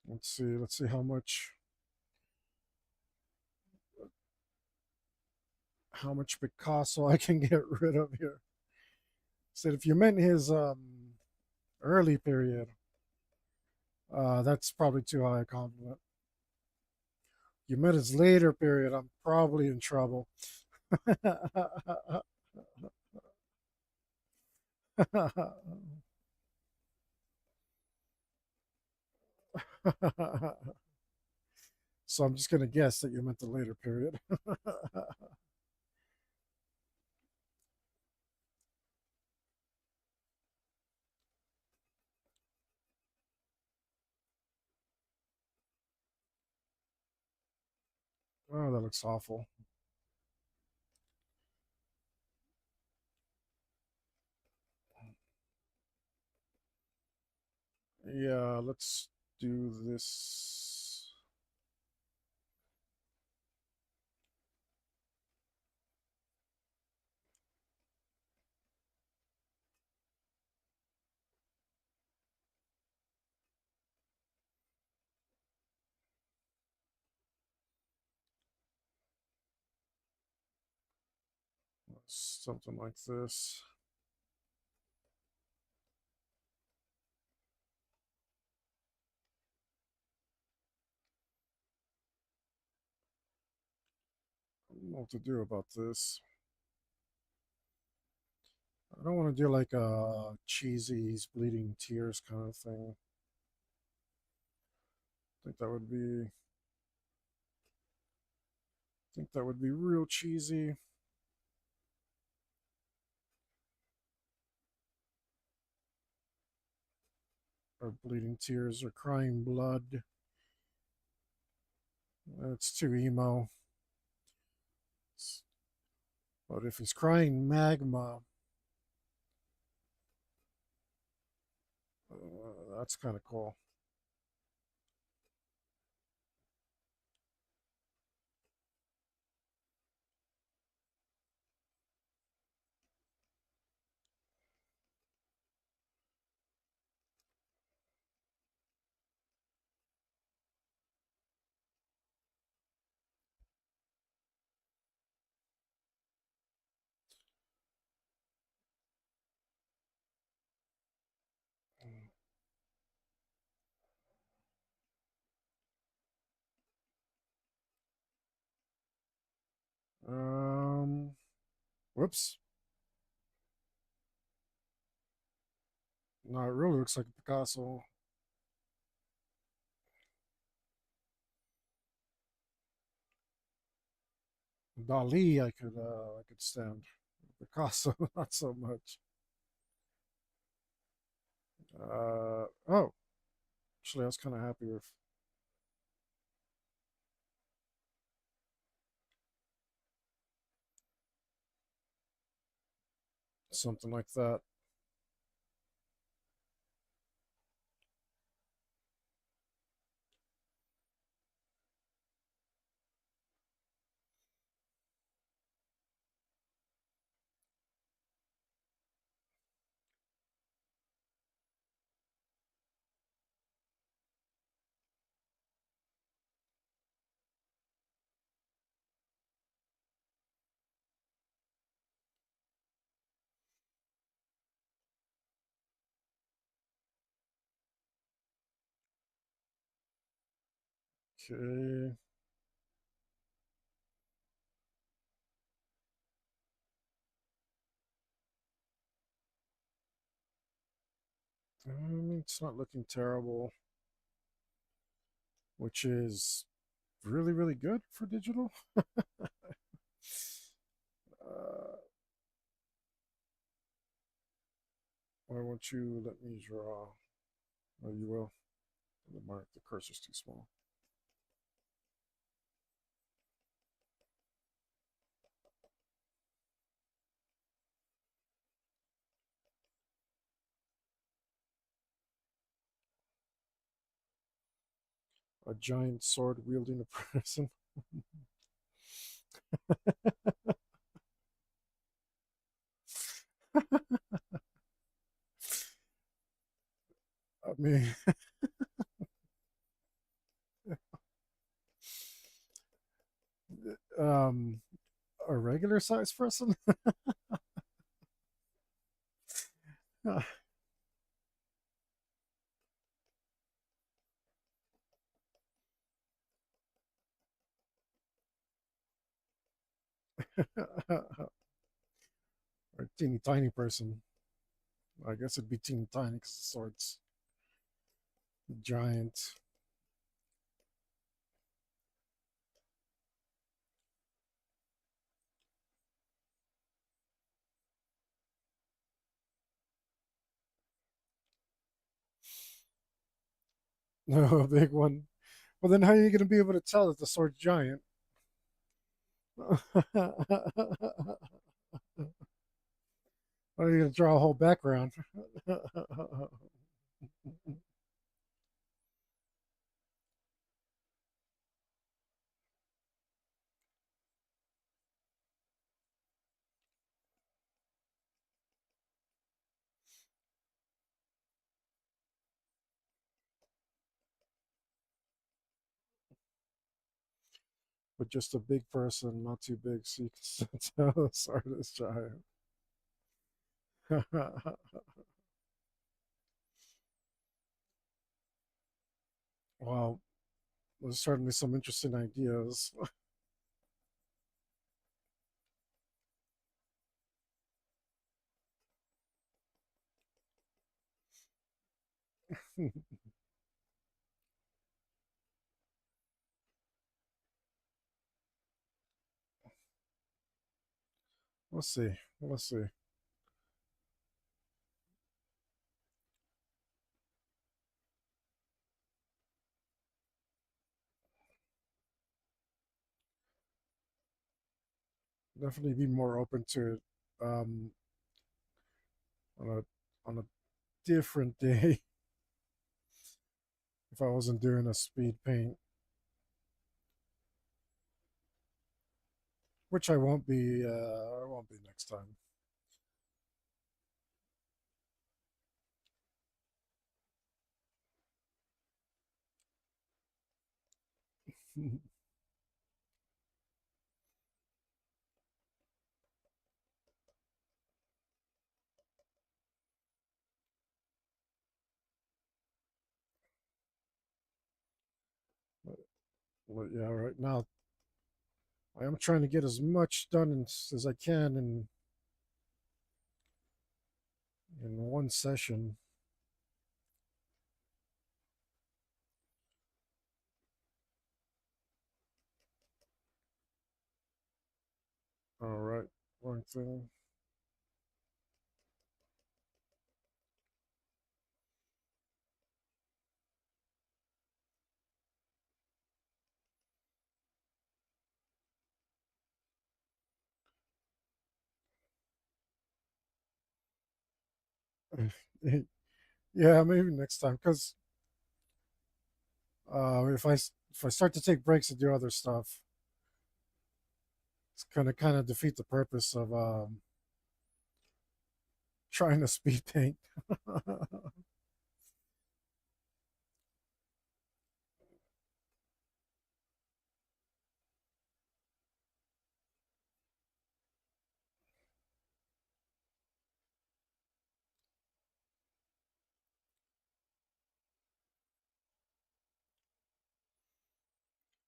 Let's see. Let's see how much Picasso I can get rid of here. Said if you meant his early period, that's probably too high a compliment. You meant his later period, I'm probably in trouble. So I'm just gonna guess that you meant the later period. Oh, that looks awful. Yeah, let's do this. Something like this. I don't know what to do about this. I don't want to do like a cheesy, he's bleeding tears kind of thing. I think that would be real cheesy. Or bleeding tears or crying blood. That's too emo. But if he's crying magma, that's kind of cool. Um, whoops. No, it really looks like a Picasso. Dali, I could stand. Picasso, not so much. Oh, actually, I was kind of happy with something like that. Okay. It's not looking terrible, which is really, really good for digital. Uh, why won't you let me draw? Oh, you will. The mark, the cursor's too small. A giant sword wielding a person. I mean, um, a regular sized person. Or a teeny tiny person. I guess it'd be teeny tiny because the sword's giant. No, a big one. Well, then how are you going to be able to tell that the sword's giant? Are you going to draw a whole background? But just a big person, not too big, so you can tell the sword is giant. Well, there's certainly some interesting ideas. We'll see. We'll see. Definitely be more open to it on a different day if I wasn't doing a speed paint, which I won't be. I won't be next time. But yeah, right now I am trying to get as much done as I can in one session. All right. Wrong thing. Yeah, maybe next time. Because if I start to take breaks and do other stuff, it's gonna kind of defeat the purpose of trying to speed paint.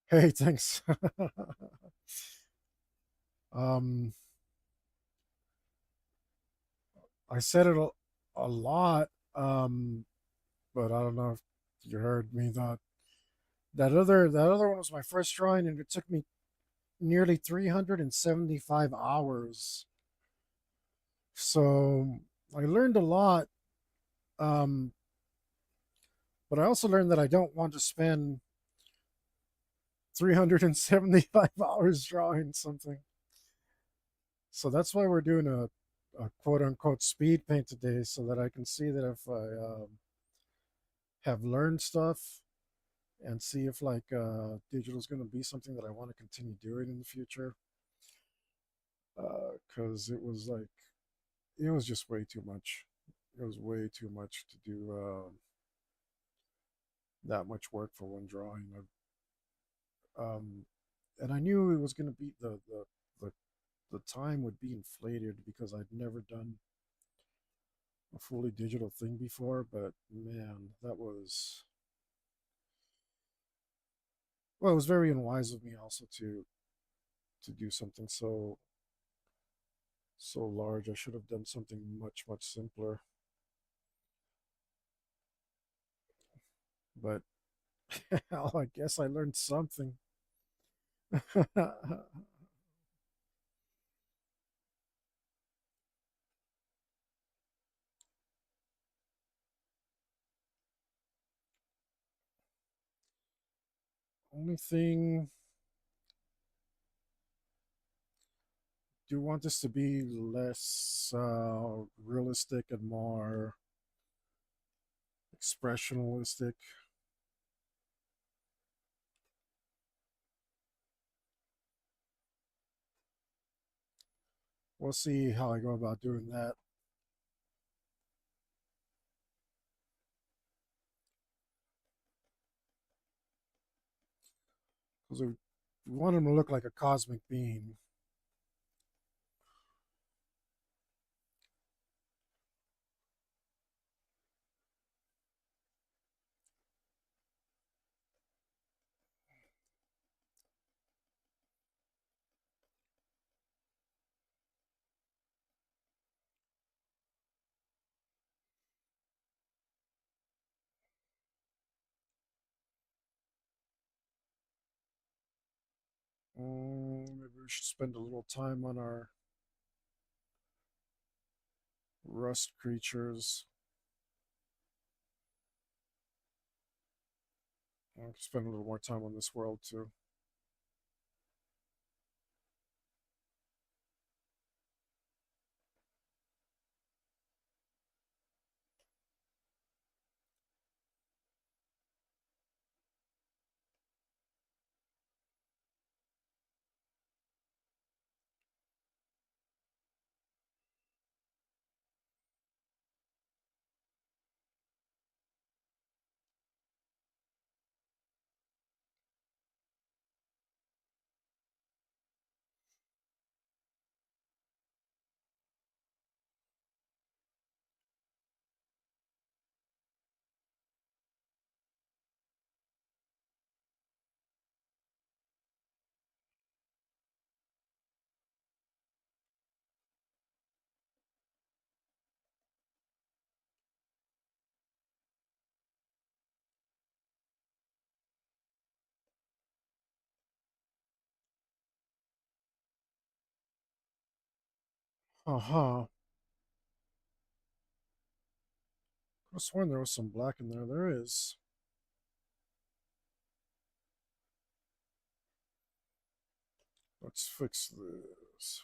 Hey, thanks. um, I said it a lot, but I don't know if you heard me. That other one was my first drawing, and it took me nearly 375 hours. So I learned a lot, um, but I also learned that I don't want to spend 375 hours drawing something. So that's why we're doing a quote unquote speed paint today, so that I can see that if I have learned stuff and see if like digital is going to be something that I want to continue doing in the future. Because it was just way too much. It was way too much to do that much work for one drawing. Um, and I knew it was going to be the the time would be inflated because I'd never done a fully digital thing before. But man, that was well, it was very unwise of me also to do something so large. I should have done something much simpler. But hell, I guess I learned something. Only thing, do you want this to be less realistic and more expressionalistic? We'll see how I go about doing that. Because we want him to look like a cosmic being. Maybe we should spend a little time on our rust creatures. I'll spend a little more time on this world too. Uh-huh. I sworn there was some black in there. There is. Let's fix this.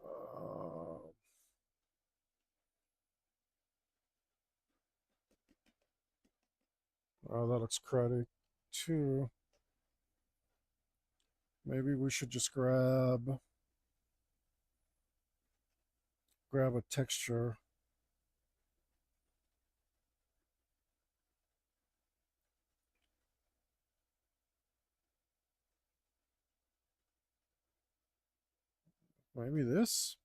Uh, oh, that looks cruddy too. Maybe we should just grab a texture. Maybe this?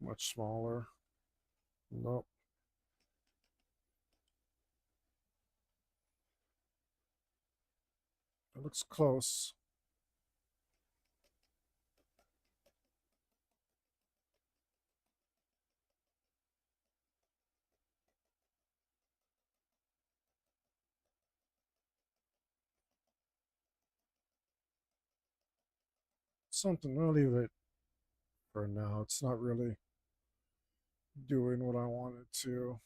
Much smaller. Nope. It looks close. Something. I'll leave it for now. It's not really doing what I want it to.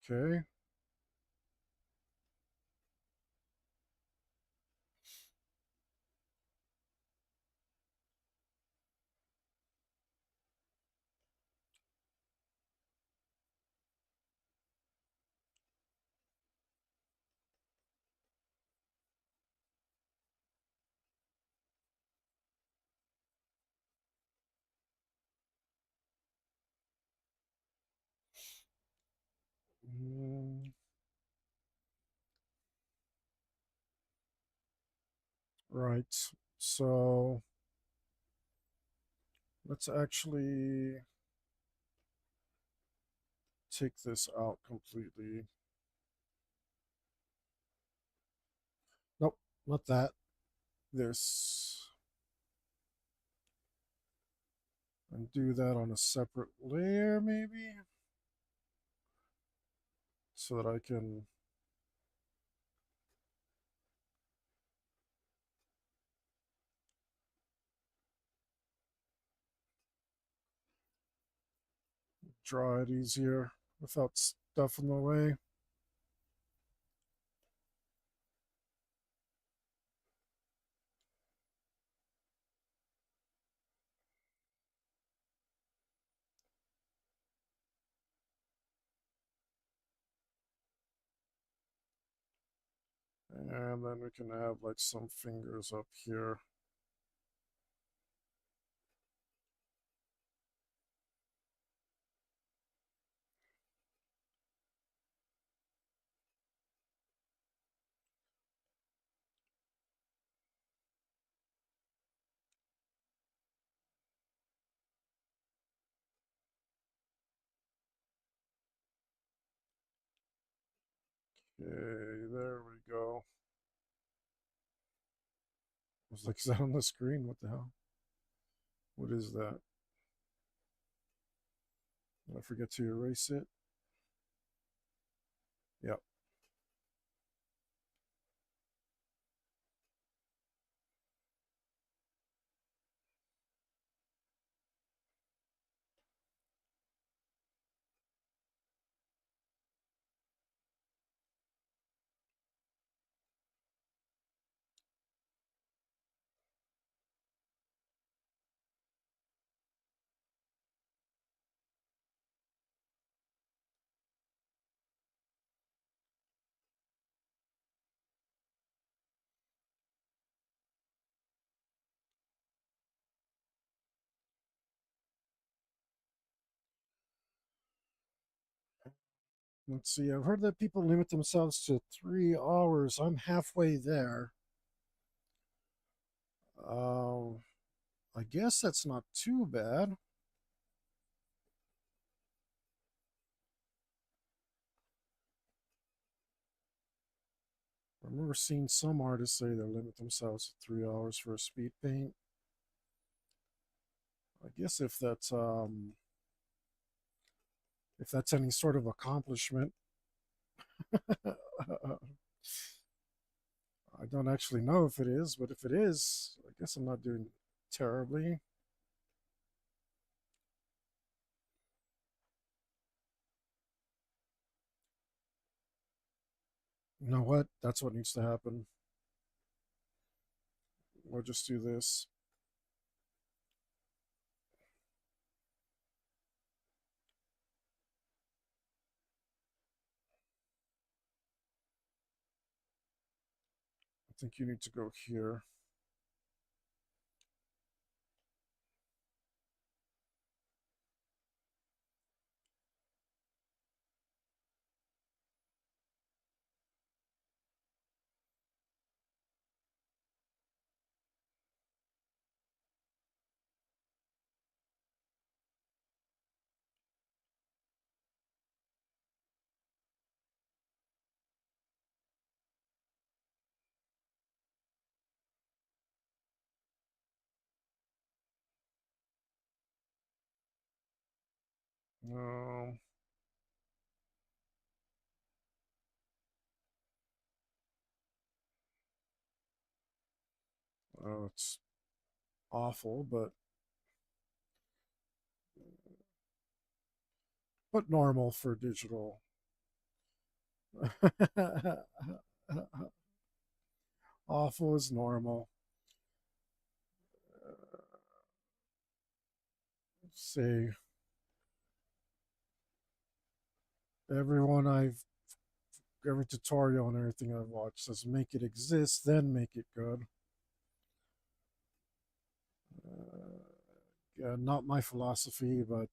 Okay. Mm, right. So let's actually take this out completely. Nope, not that. This. And do that on a separate layer, maybe? So that I can draw it easier without stuff in the way. And then we can have like some fingers up here. Okay, there we go. I was like, is that on the screen? What the hell? What is that? Did I forget to erase it? Yep. Let's see. I've heard that people limit themselves to 3 hours. I'm halfway there. Uh, I guess that's not too bad. I remember seeing some artists say they limit themselves to 3 hours for a speed paint. I guess if that's any sort of accomplishment, I don't actually know if it is, but if it is, I guess I'm not doing terribly. You know what? That's what needs to happen. We'll just do this. I think you need to go here. No, it's awful, but normal for digital. Awful is normal. Say everyone I've every tutorial and everything I've watched says make it exist, then make it good. Yeah, not my philosophy, but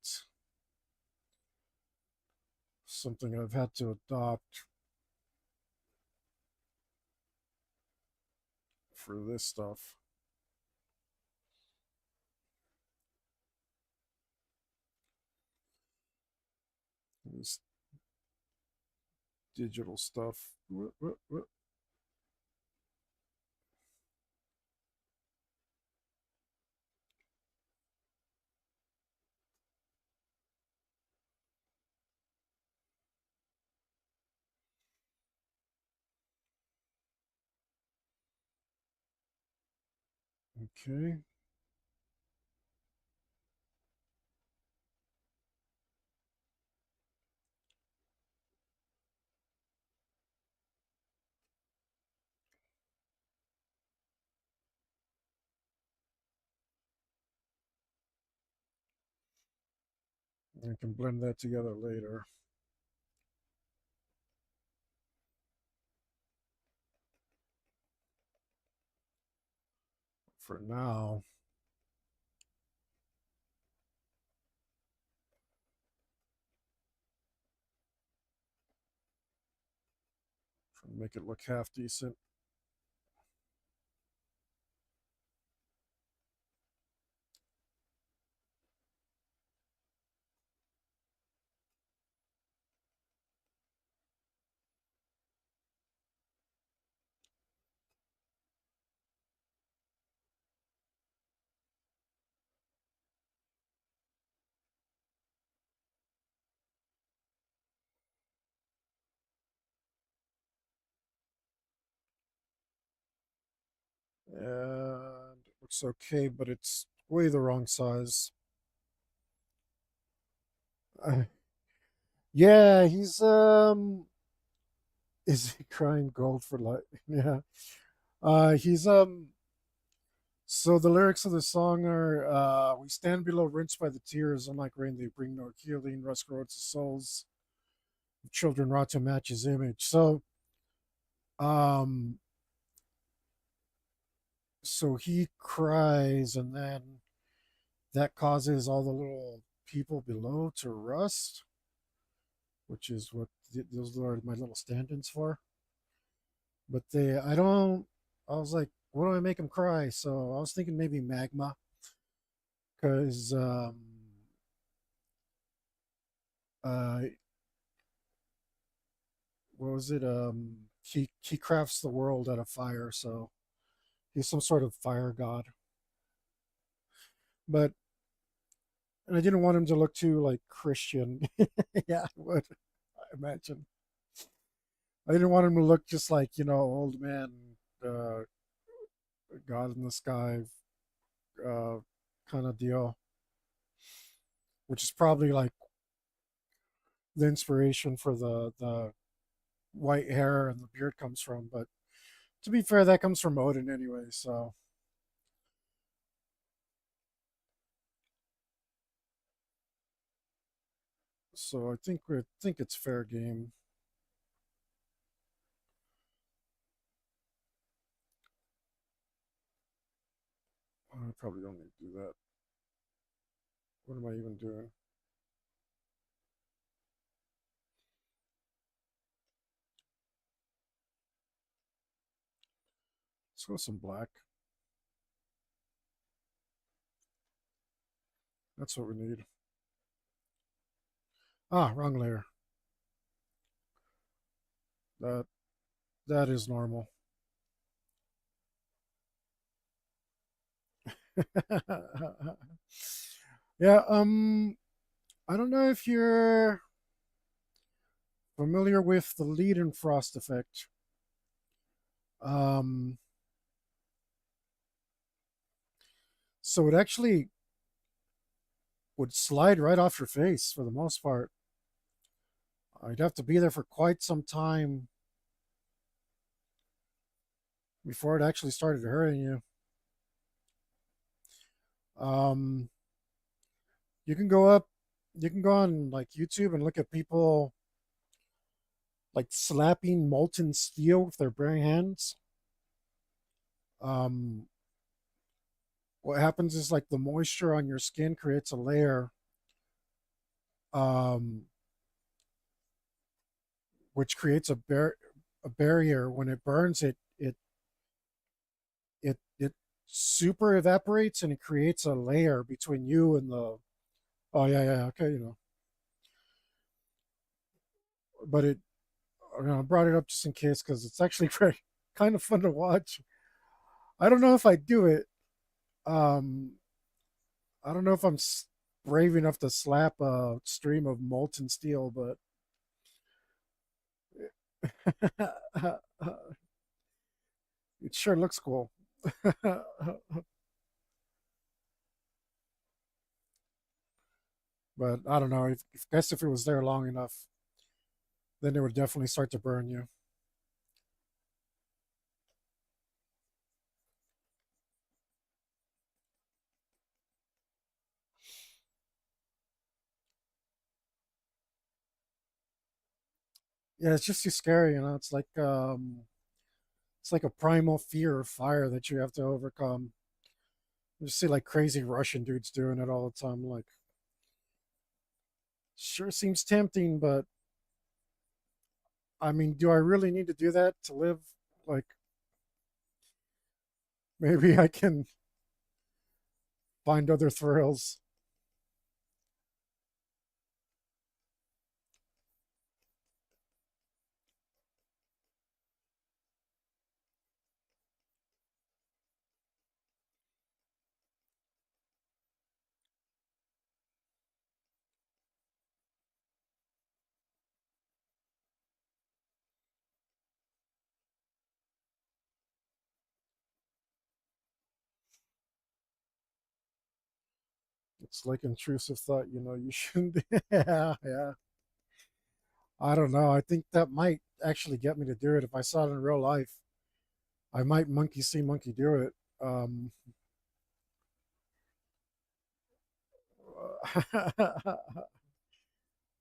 something I've had to adopt for this stuff. This digital stuff. Okay. I can blend that together later. For now, trying to make it look half decent. And it looks okay, but it's way the wrong size. Uh, yeah, he's is he crying gold for light? Yeah. He's so the lyrics of the song are we stand below rinsed by the tears, unlike rain they bring no healing, rust corrodes the souls, children rot to match his image. Um so he cries and then that causes all the little people below to rust, which is what those are my little stand-ins for. But I don't. I was like, what do I make them cry? So I was thinking maybe magma, because uh, what was it? He crafts the world out of fire, so he's some sort of fire god. But and I didn't want him to look too like Christian. Yeah, I would I imagine. I didn't want him to look just like old man, uh, God in the sky, uh, kind of deal, which is probably like the inspiration for the white hair and the beard comes from. But to be fair, that comes from Odin anyway. So I think it's fair game. I probably don't need to do that. What am I even doing? Let's go some black. That's what we need. Ah, wrong layer. That that is normal. Yeah. I don't know if you're familiar with the Leidenfrost effect. Um, so it actually would slide right off your face for the most part. I'd have to be there for quite some time before it actually started hurting you. Um, you can go up, you can go on like YouTube and look at people like slapping molten steel with their bare hands. Um, what happens is like the moisture on your skin creates a layer, um, which creates a barrier. When it burns, it super evaporates and it creates a layer between you and the. Oh yeah, yeah, okay, but I brought it up just in case because it's actually very kind of fun to watch. I don't know if I do it. Um, I don't know if I'm brave enough to slap a stream of molten steel, but it sure looks cool. But I don't know. I guess if it was there long enough, then it would definitely start to burn you. Yeah, it's just too scary. It's like a primal fear of fire that you have to overcome. You see like crazy Russian dudes doing it all the time. Like, sure seems tempting, but I mean, do I really need to do that to live? Like, maybe I can find other thrills. It's like intrusive thought, you shouldn't. Yeah, yeah. I don't know. I think that might actually get me to do it if I saw it in real life. I might monkey see monkey do it. I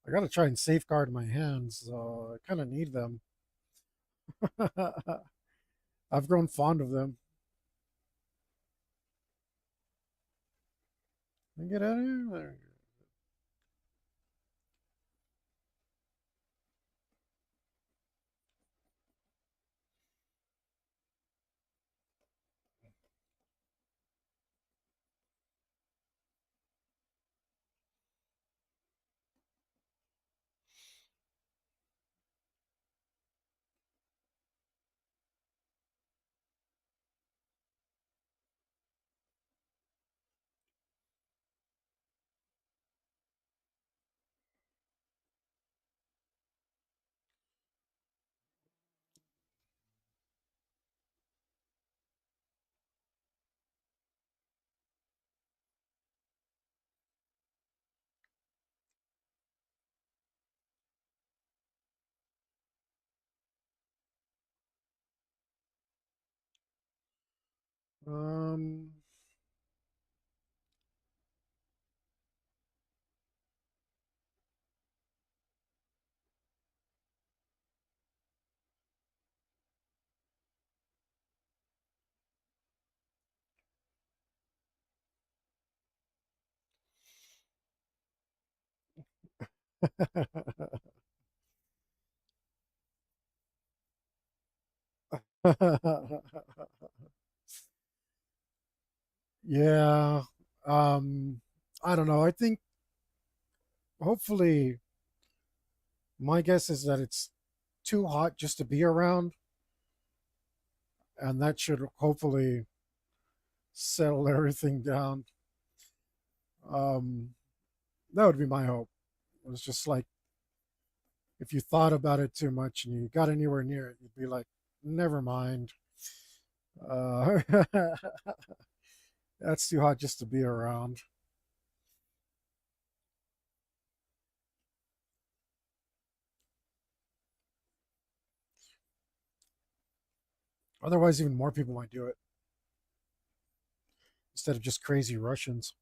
got to try and safeguard my hands, so I kind of need them. I've grown fond of them. Get out of here. Um, yeah. Um, I don't know. I think hopefully my guess is that it's too hot just to be around, and that should hopefully settle everything down. Um, that would be my hope. It was just like if you thought about it too much and you got anywhere near it, you'd be like, never mind. Uh, that's too hot just to be around. Otherwise, even more people might do it instead of just crazy Russians.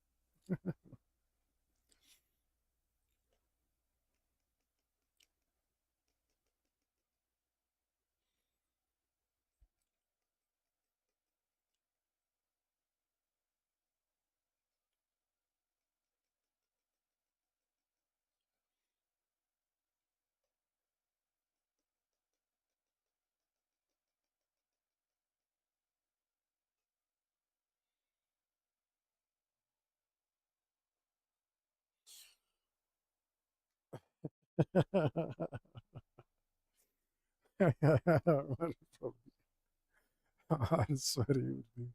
What hot and sweaty would be.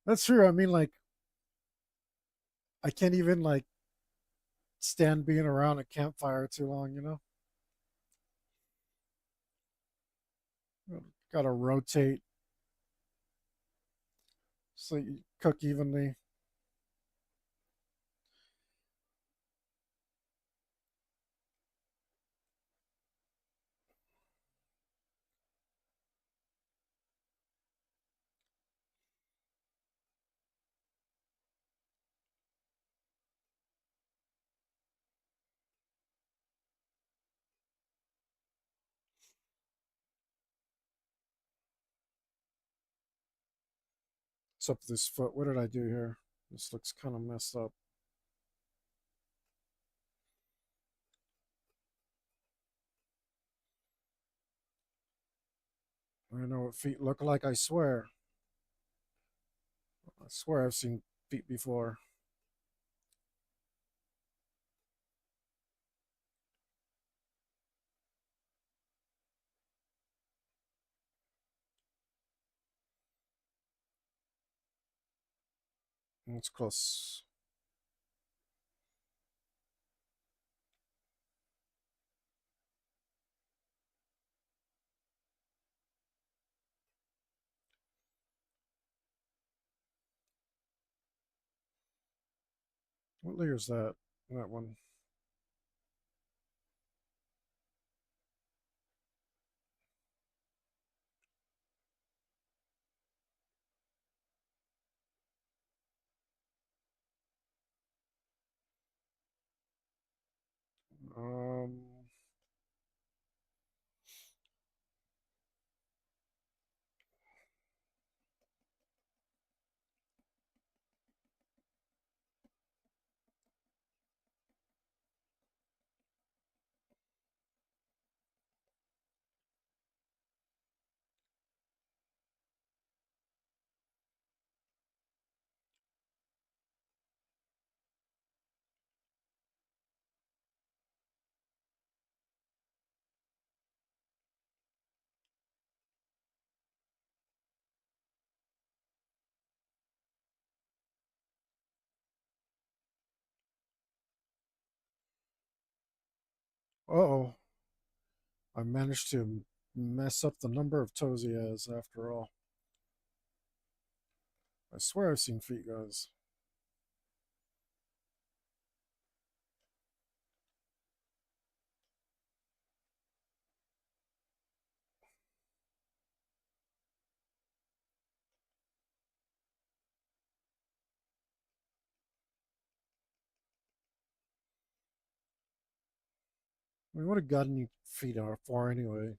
That's true. I mean, like, I can't even like stand being around a campfire too long. Got to rotate so you cook evenly. What's up with this foot? What did I do here? This looks kind of messed up. I know what feet look like. I swear. I swear I've seen feet before. It's close. What layer is that? That one. Um. Oh, I managed to mess up the number of toes he has. After all, I swear I've seen feet, guys. We would have gotten any feet on far anyway.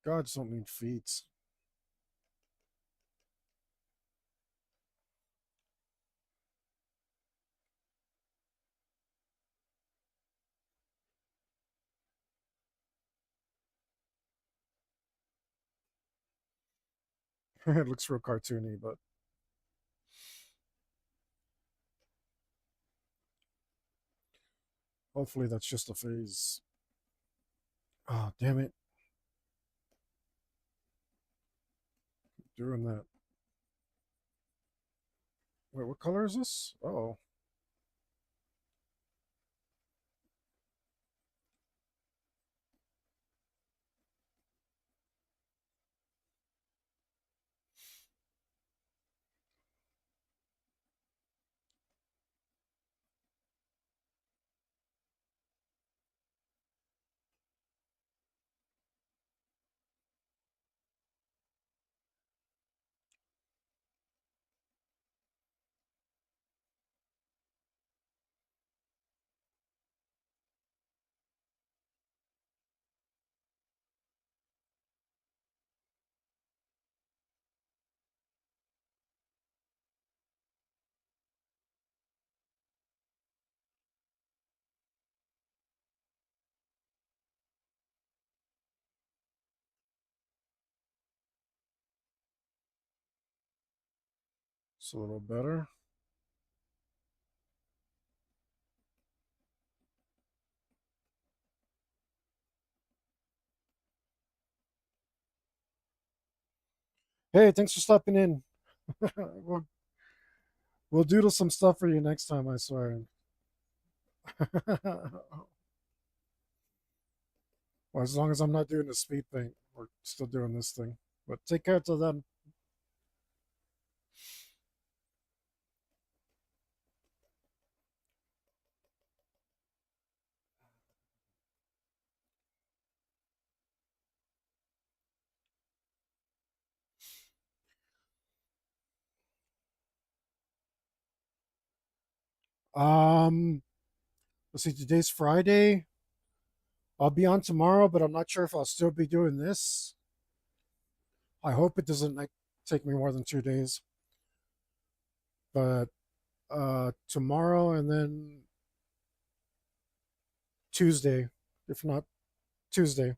Gods don't need feet. It looks real cartoony, but hopefully that's just a phase. Oh, damn it. Doing that. Wait, what color is this? Oh. It's a little better. Hey, thanks for stopping in. we'll, we'll doodle some stuff for you next time, I swear. Well, as long as I'm not doing the speed thing, we're still doing this thing. But take care till then. Um, let's see, today's Friday. I'll be on tomorrow, but I'm not sure if I'll still be doing this. I hope it doesn't like take me more than 2 days. But tomorrow and then Tuesday, if not Tuesday.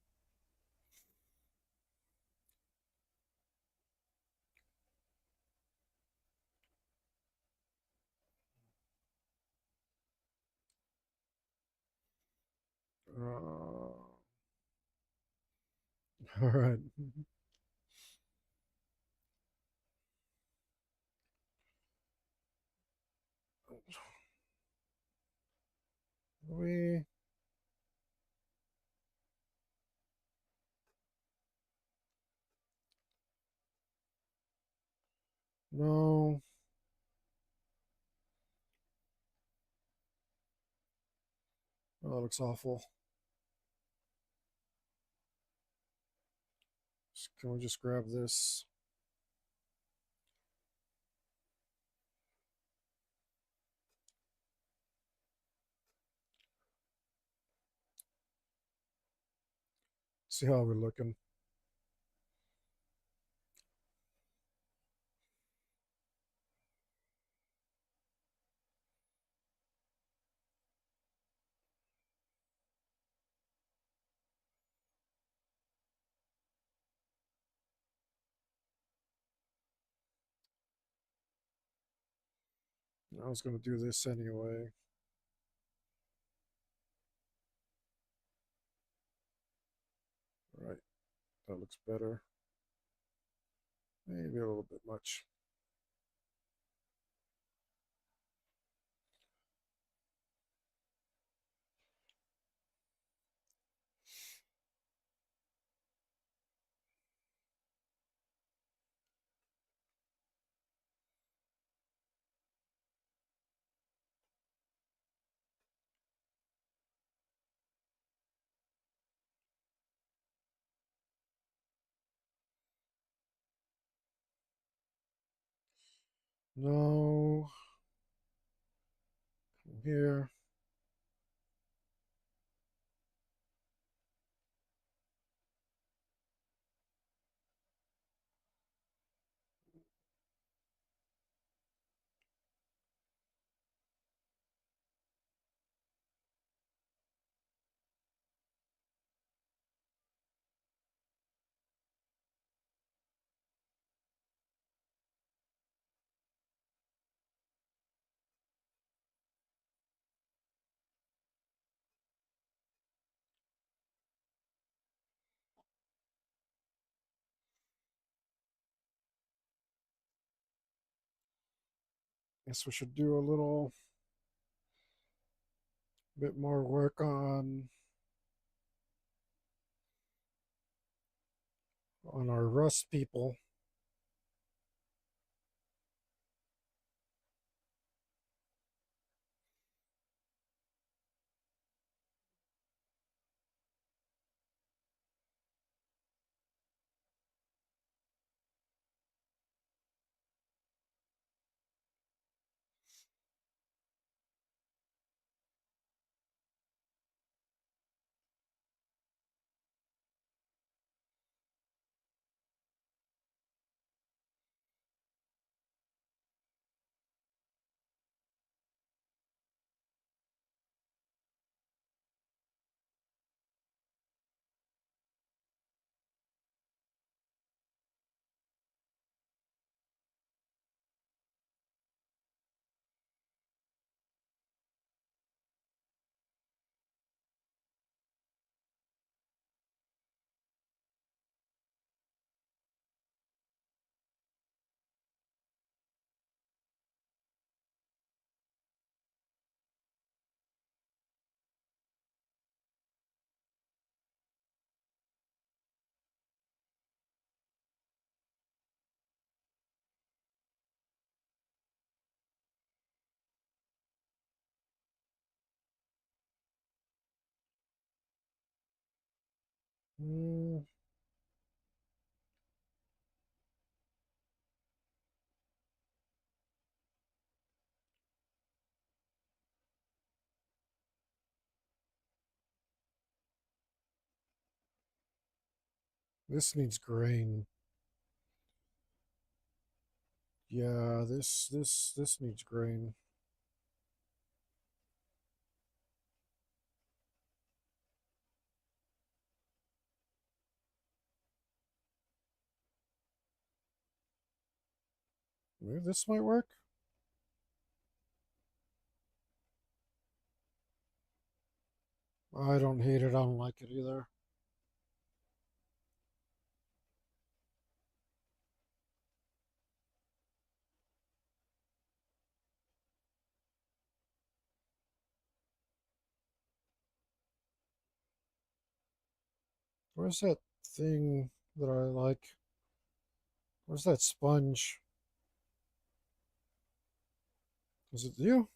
All right. We no. Oh, that looks awful. Can we just grab this? See how we're looking. I was gonna do this anyway. Right, that looks better. Maybe a little bit much. No. Come here. Guess we should do a little bit more work on our Rust people. Mm, this needs grain. Yeah, this needs grain. Maybe this might work. I don't hate it. I don't like it either. Where's that thing that I like? Where's that sponge? Is it you?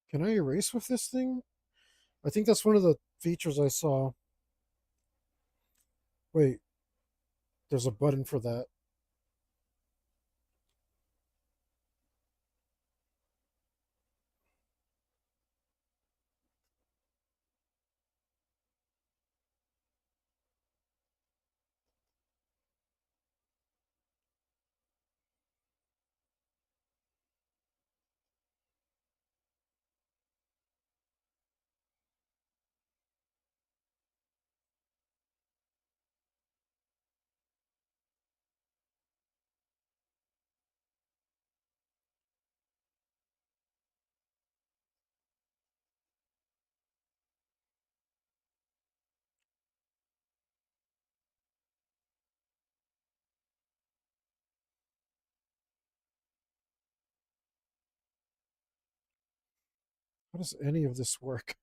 Can I erase with this thing? I think that's one of the features I saw. Wait, there's a button for that. How does any of this work?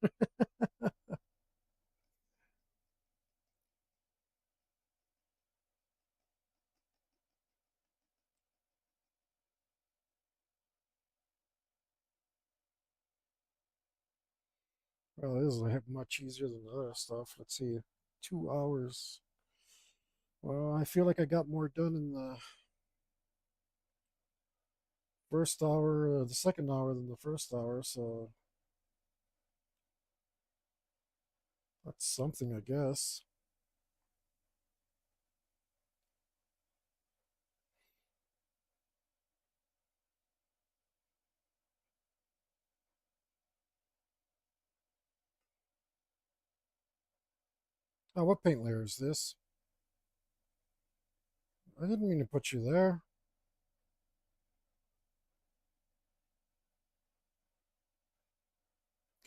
Well, this is much easier than the other stuff. Let's see. 2 hours. Well, I feel like I got more done in the first hour, the second hour than the first hour, so that's something, I guess. Oh, what paint layer is this? I didn't mean to put you there.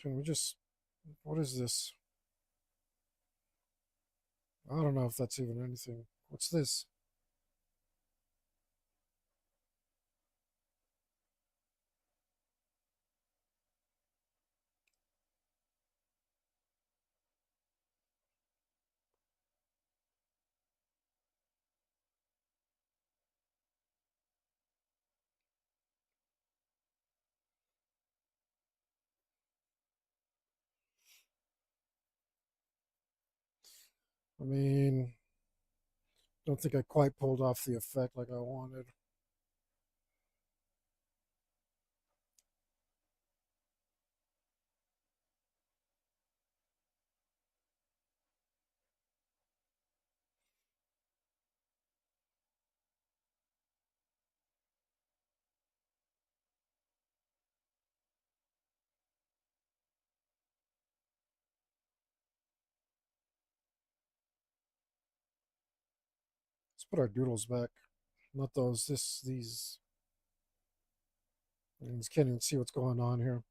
Can we just. What is this? I don't know if that's even anything. What's this? I mean, don't think I quite pulled off the effect like I wanted. Let's put our doodles back. Not those. These. I can't even see what's going on here.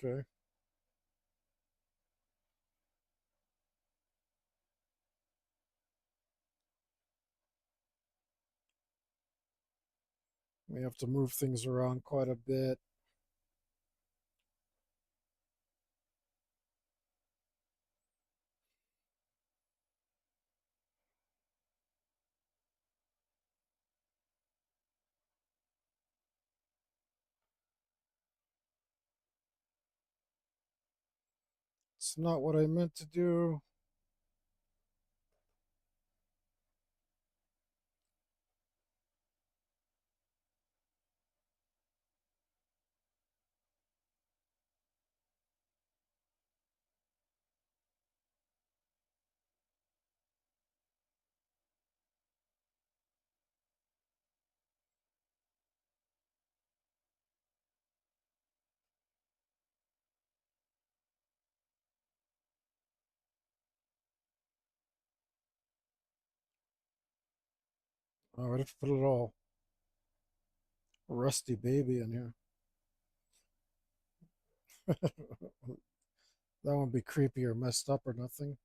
Okay. We have to move things around quite a bit. It's not what I meant to do. Oh, I have to put it all rusty baby in here. That won't be creepy or messed up or nothing.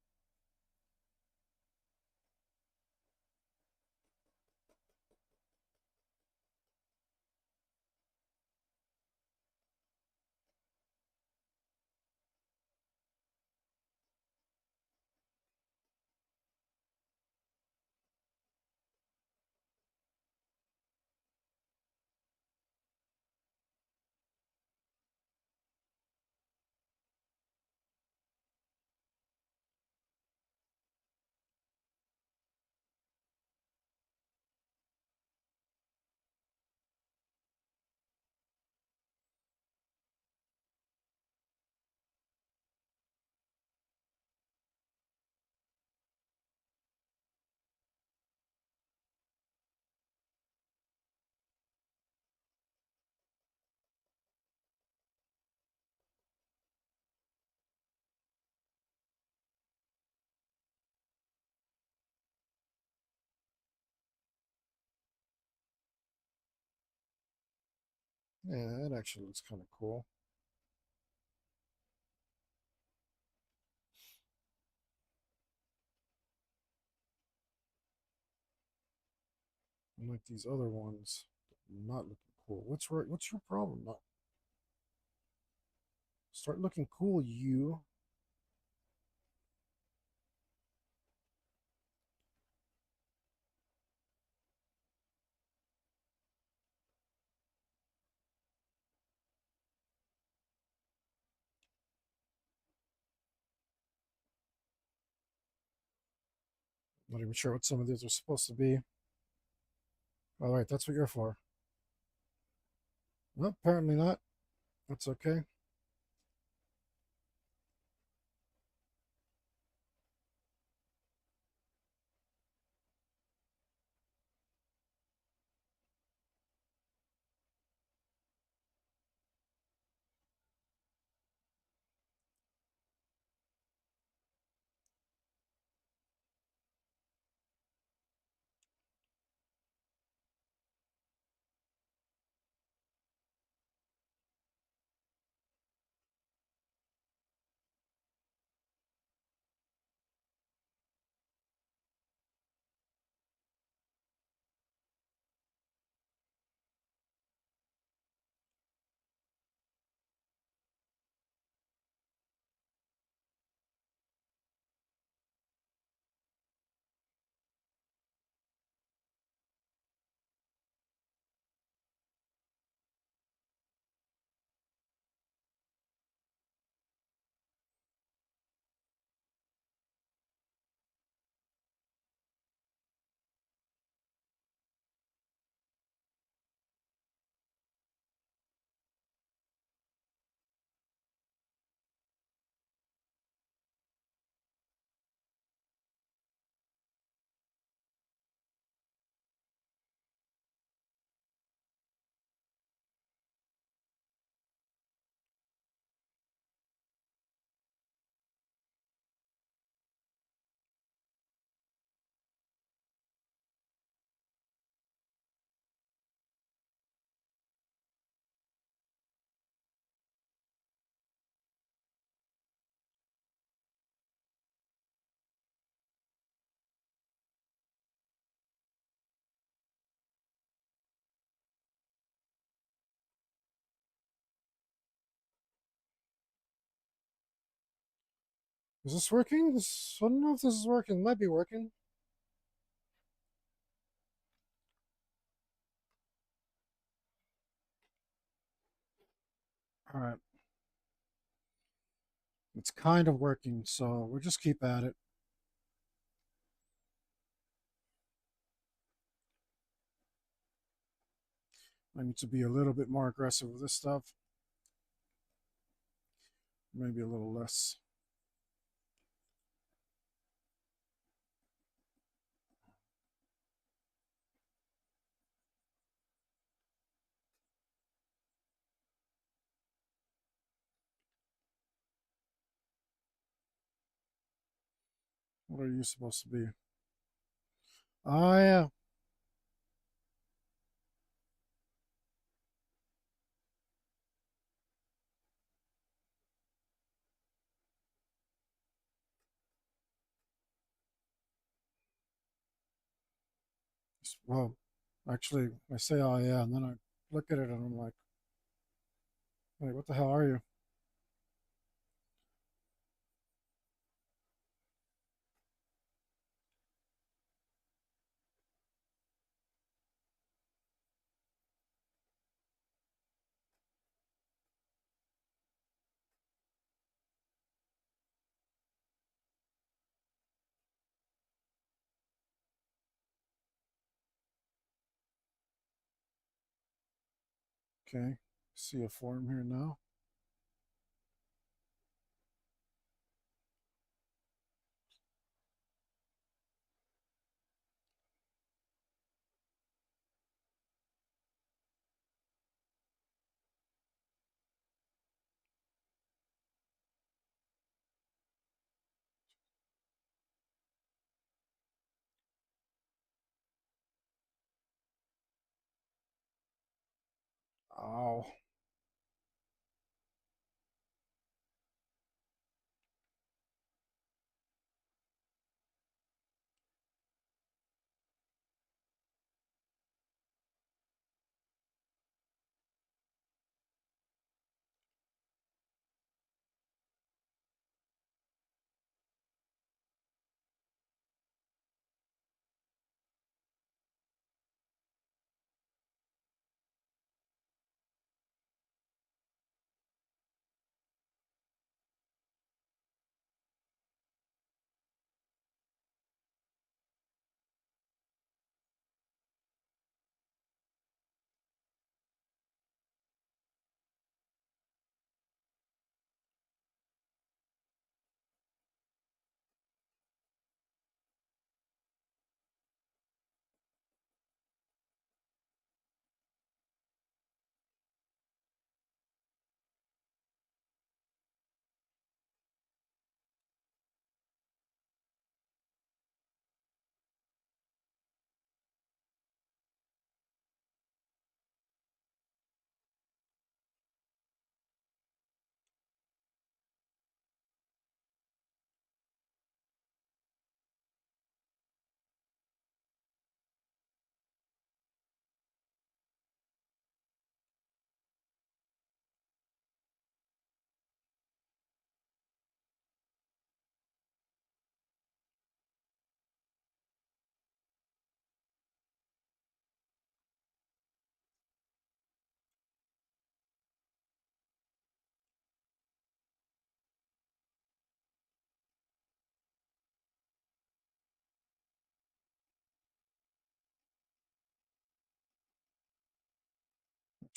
Yeah, that actually looks kind of cool. Like these other ones, not looking cool. What's right? What's your problem? Not start looking cool, you. Not even sure what some of these are supposed to be. All right, that's what you're for. Well, apparently not. That's okay. Is this working? I don't know if this is working. It might be working. All right. It's kind of working, so we'll just keep at it. I need to be a little bit more aggressive with this stuff. Maybe a little less. What are you supposed to be? Oh, yeah. Well, actually, I say, oh, yeah, and then I look at it and I'm like, wait, what the hell are you? Okay. See a form here now. Oh.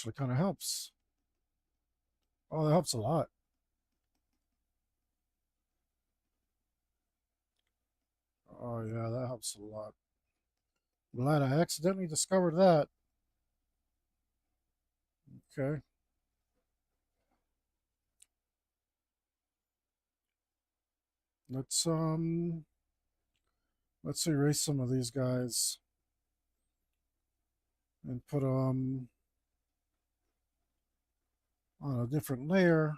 actually kind of helps. Oh, that helps a lot. Oh, yeah, that helps a lot. Glad I accidentally discovered that. Okay. Let's um let's erase some of these guys and put on a different layer.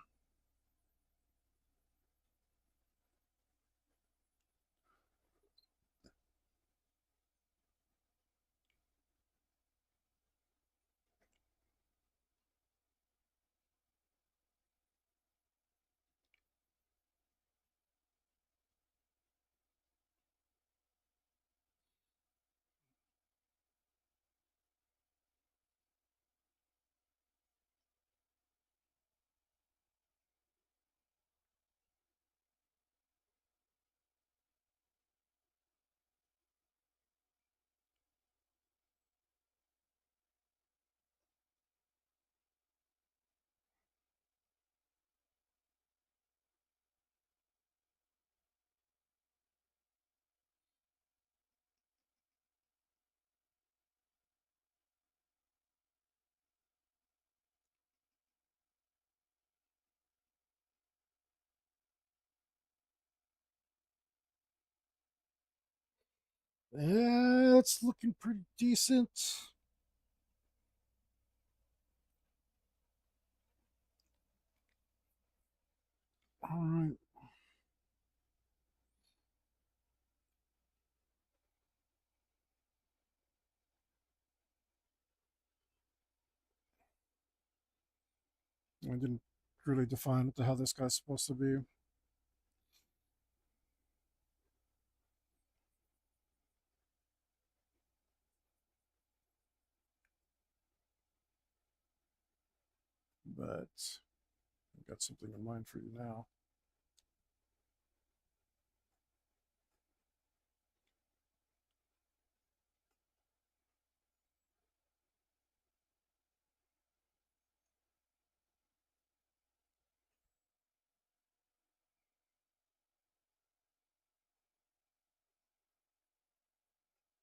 Yeah, it's looking pretty decent. All right. I didn't really define what the hell this guy's supposed to be. But I've got something in mind for you now.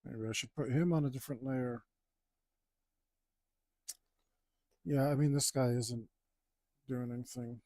Maybe I should put him on a different layer. Yeah, I mean, this guy isn't doing anything.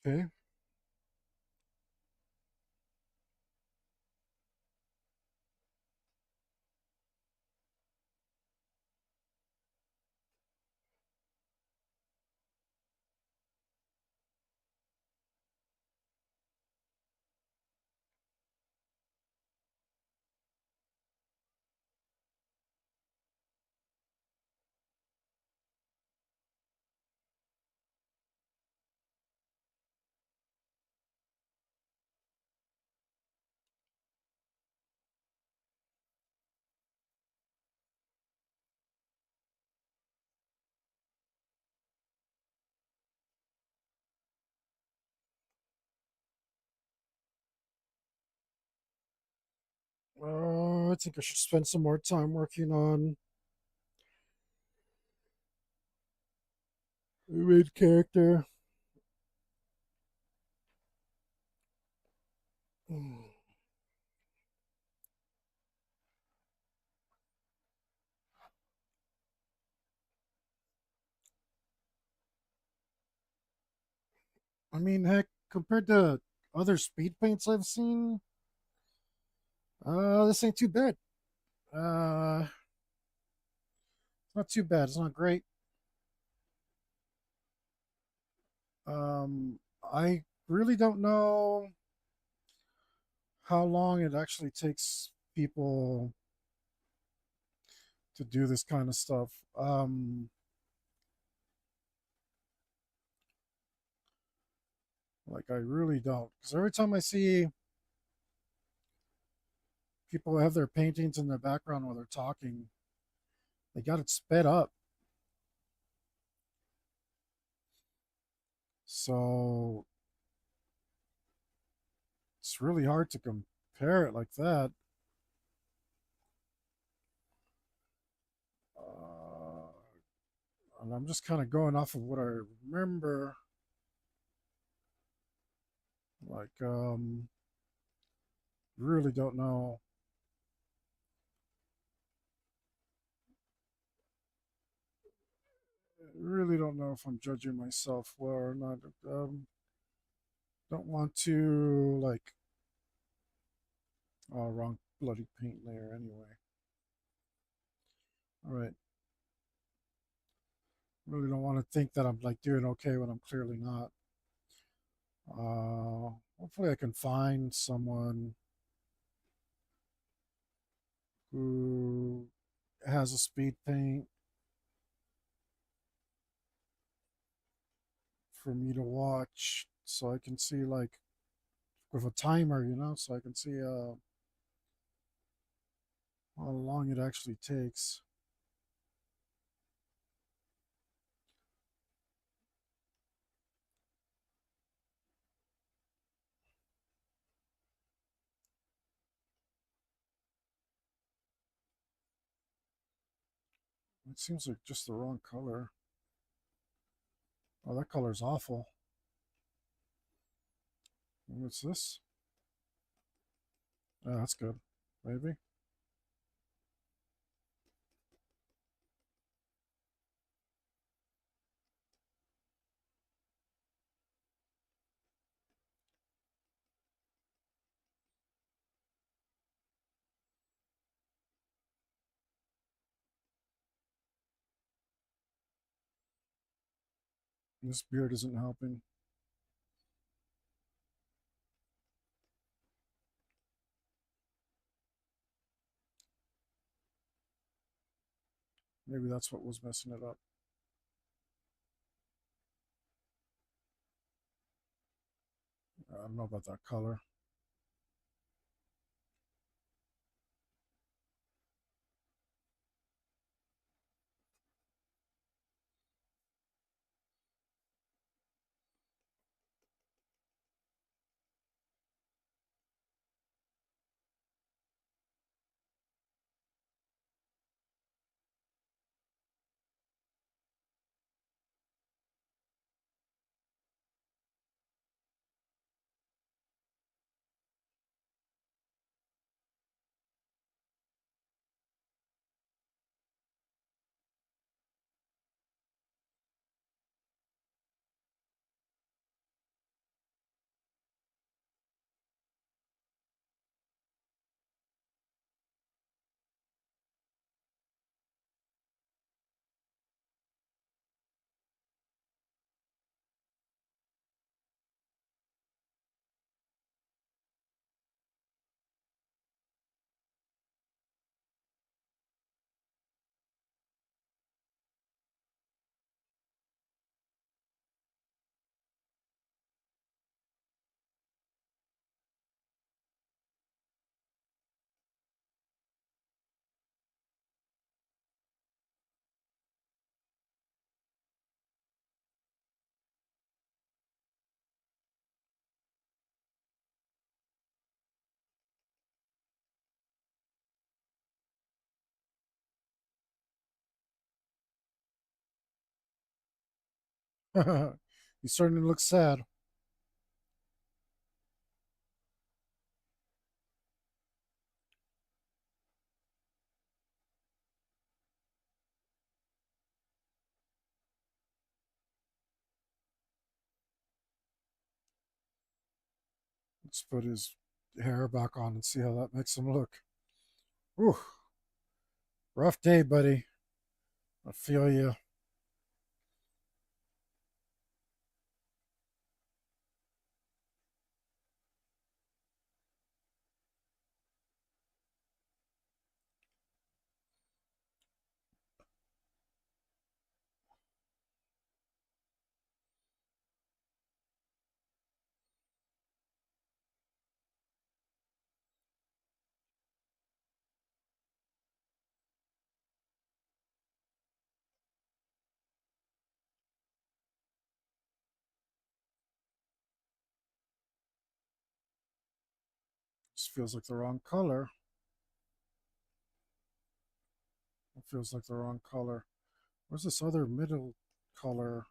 Okay. think I should spend some more time working on the main character. I mean, heck, compared to other speed paints I've seen, this ain't too bad. It's not too bad. It's not great. I really don't know how long it actually takes people to do this kind of stuff. Like I really don't, because every time I see people have their paintings in the background while they're talking, they got it sped up. So it's really hard to compare it like that. Uh, and I'm just kind of going off of what I remember. Like, really don't know. Really don't know if I'm judging myself well or not. Don't want to like, oh, wrong bloody paint layer anyway. All right. Really don't want to think that I'm like doing okay when I'm clearly not. Hopefully I can find someone who has a speed paint for me to watch so I can see like with a timer, so I can see how long it actually takes. It seems like just the wrong color. Oh, that color's awful. What's this? Oh, that's good. Maybe. This beard isn't helping. Maybe that's what was messing it up. I don't know about that color. He's starting to look sad. Let's put his hair back on and see how that makes him look. Whew, rough day, buddy. I feel you. This feels like the wrong color. It feels like the wrong color. Where's this other middle color?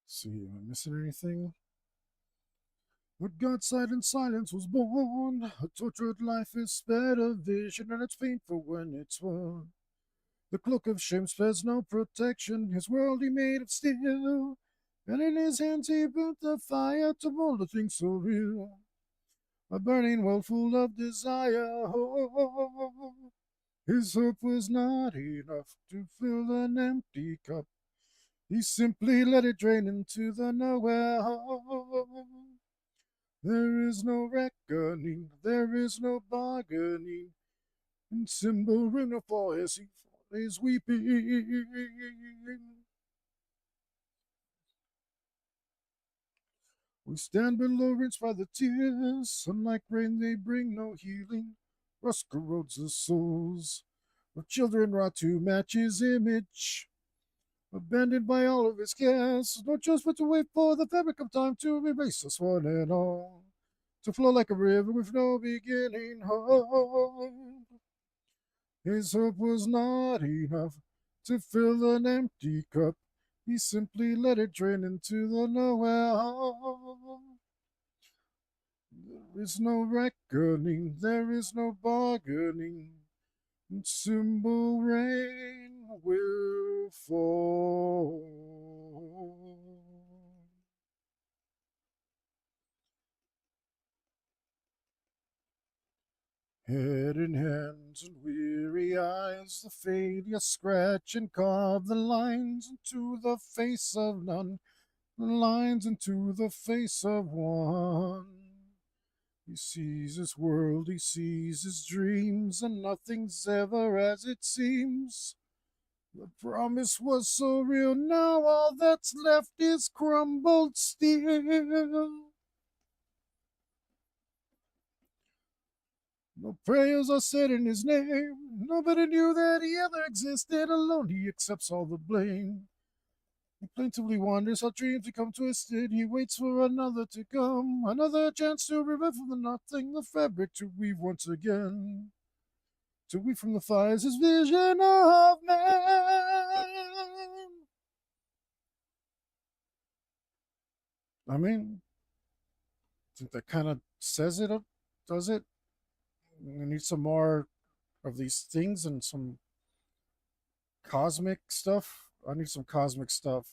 Let's see, am I missing anything? What God sighed in silence was born. A tortured life is spared a vision, and it's painful when it's won. The cloak of shame spares no protection. His world he made of steel, and in his hands he built the fire to mold a thing so real. A burning well full of desire. Oh, his hope was not enough to fill an empty cup. He simply let it drain into the nowhere. Oh, there is no reckoning, there is no bargaining. In symbol ring of fall as he is weeping. We stand below, rinsed by the tears. Unlike rain, they bring no healing. Rust corrodes the souls of children wrought to match his image. Abandoned by all of his cares, no choice but to wait for the fabric of time to erase us one and all. To flow like a river with no beginning. Oh, his hope was not enough to fill an empty cup. He simply let it drain into the nowhere. There is no reckoning, there is no bargaining. Symbol rain will fall. Head in hands and weary eyes, the failure scratch and carve the lines into the face of none, the lines into the face of one. He sees his world, he sees his dreams, and nothing's ever as it seems. The promise was so real, now all that's left is crumbled steel. No prayers are said in his name. Nobody knew that he ever existed. Alone he accepts all the blame. He plaintively wonders how dreams become twisted. He waits for another to come, another chance to revive from the nothing, the fabric to weave once again. To weave from the fires his vision of man. I mean, I think that kind of says it, does it? We need some more of these things and some cosmic stuff. I need some cosmic stuff.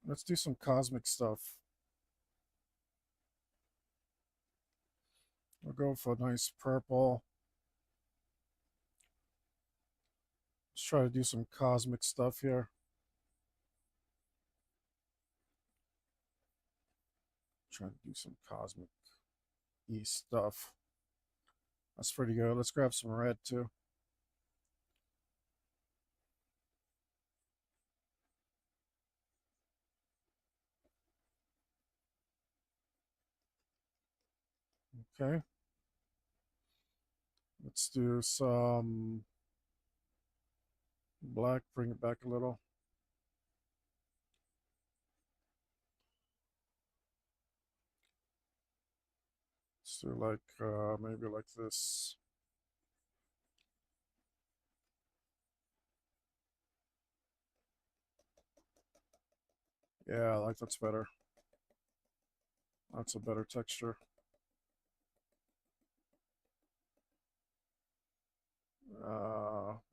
Let's do some cosmic stuff. We'll go for a nice purple. Let's try to do some cosmic stuff here. Trying to do some cosmic E stuff. That's pretty good. Let's grab some red too. Okay. Let's do some black, bring it back a little. Let's do like maybe like this. Yeah, I like that's better. That's a better texture.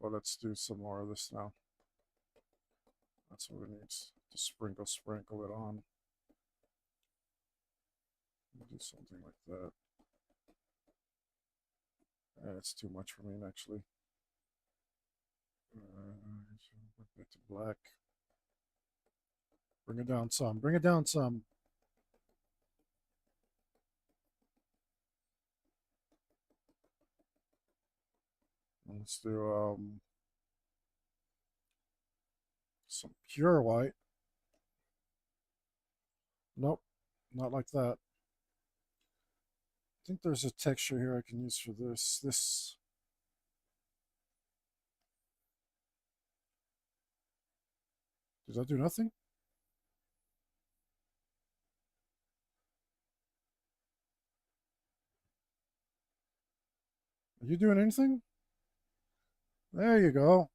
Well, let's do some more of this now. That's what it needs. Just sprinkle it on. Do something like that. It's too much for me, actually. Back to black. Bring it down some. Bring it down some. Let's do some pure white. Nope, not like that. I think there's a texture here I can use for this. Does that do nothing? Are you doing anything? There you go.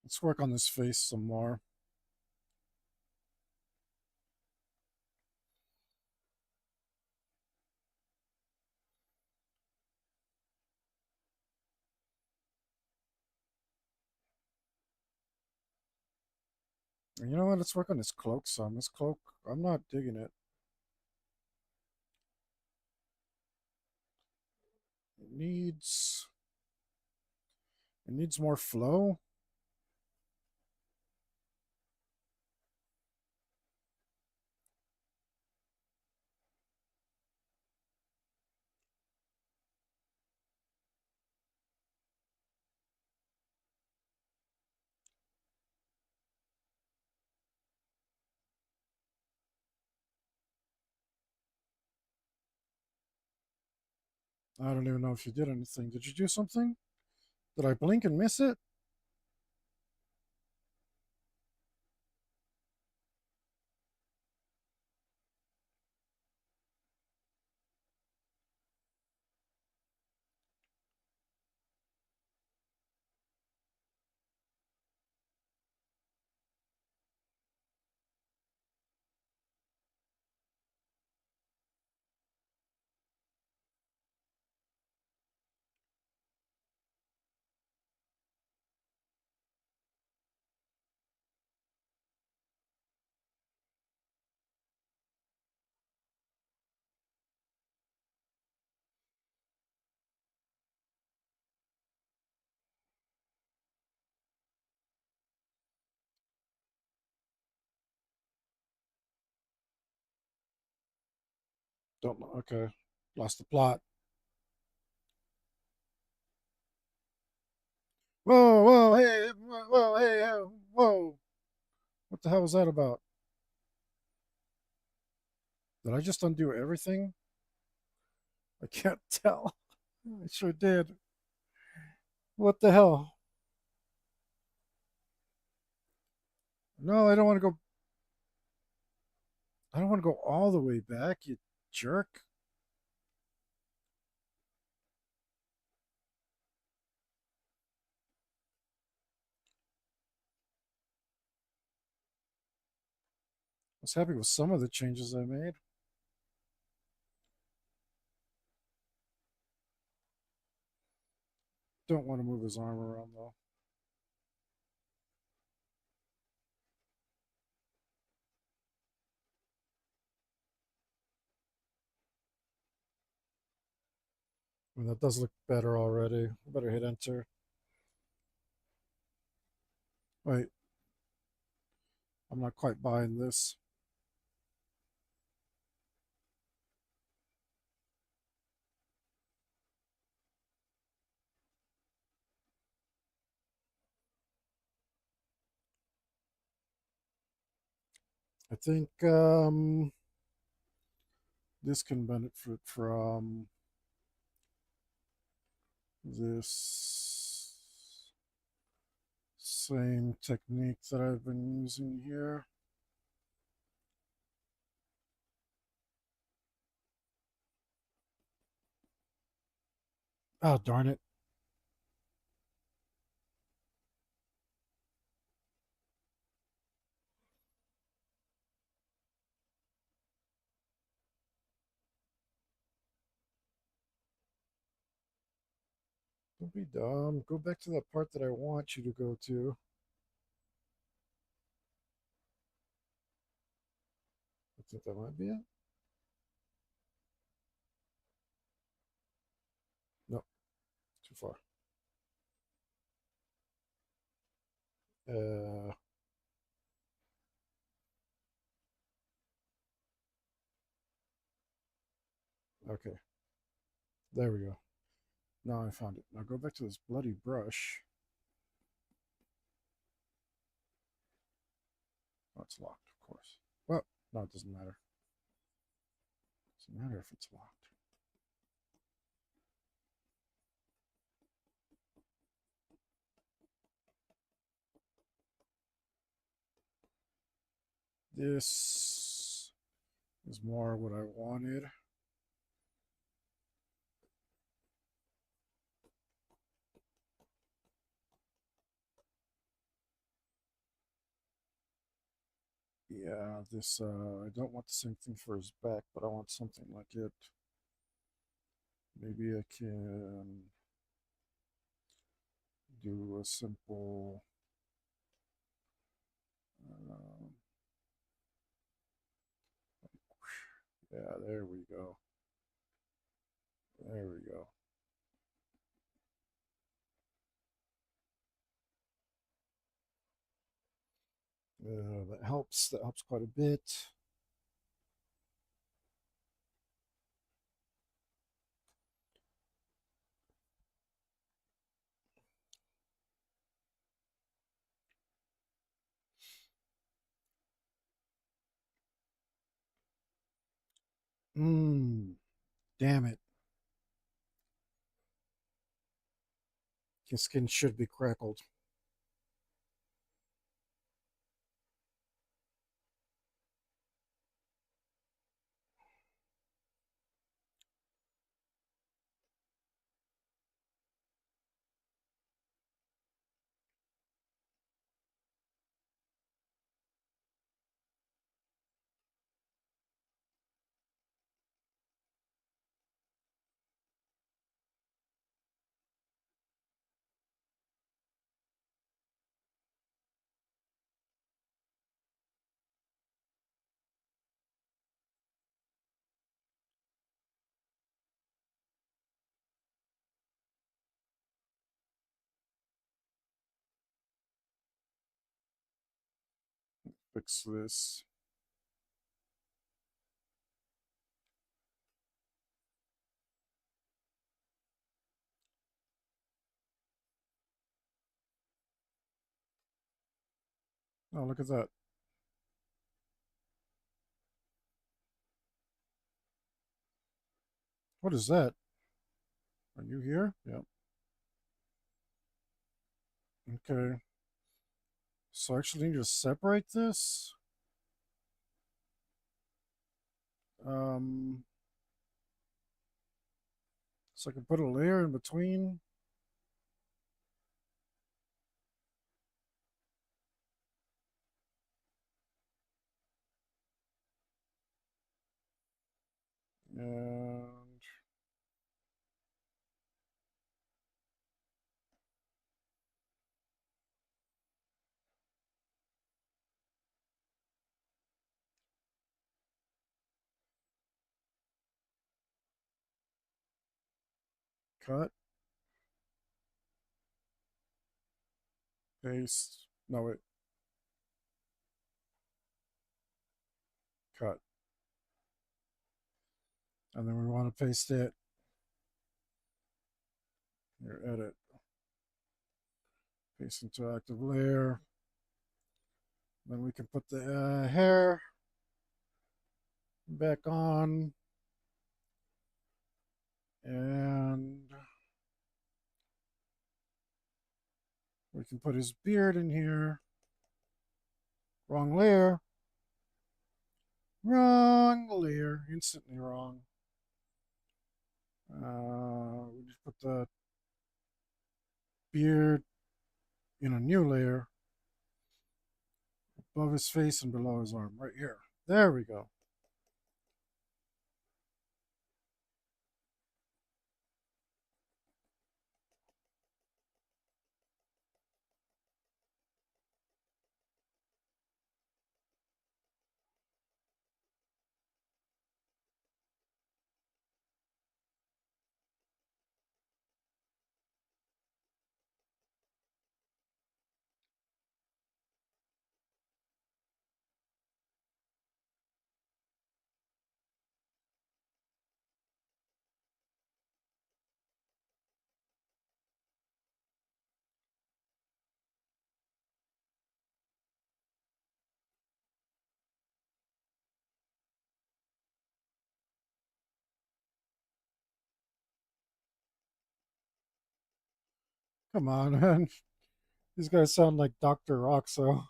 Let's work on this face some more. And you know what? Let's work on this cloak some. This cloak, I'm not digging it. It needs more flow. I don't even know if you did anything. Did you do something? Did I blink and miss it? Don't know. Okay. Lost the plot. Whoa, whoa, hey, whoa, hey, whoa. What the hell was that about? Did I just undo everything? I can't tell. I sure did. What the hell? No, I don't want to go. I don't want to go all the way back, you jerk. was happy with some of the changes I made. Don't want to move his arm around though. I mean, that does look better already. Better hit enter. Wait, I'm not quite buying this. I think this can benefit from this same technique that I've been using here. Oh, darn it. Don't be dumb. Go back to that part that I want you to go to. I think that might be it. No, too far. Uh, okay. There we go. Now I found it. Now go back to this bloody brush. Oh, it's locked, of course. Well, no, it doesn't matter. It doesn't matter if it's locked. This is more what I wanted. Yeah, this, I don't want the same thing for his back, but I want something like it. Maybe I can do a simple, uh, yeah, there we go. There we go. That helps. That helps quite a bit. Damn it. His skin should be crackled. Fix this. Oh, look at that. What is that? Are you here? Yep. Okay. So I actually need to separate this. Um, so I can put a layer in between. And cut, paste. No, wait, cut. And then we want to paste it. Here, edit. Paste into active layer. Then we can put the hair back on. And we can put his beard in here. Wrong layer. Wrong layer. Instantly wrong. We just put the beard in a new layer above his face and below his arm. Right here. There we go. Come on, man. These guys sound like Dr. Roxo.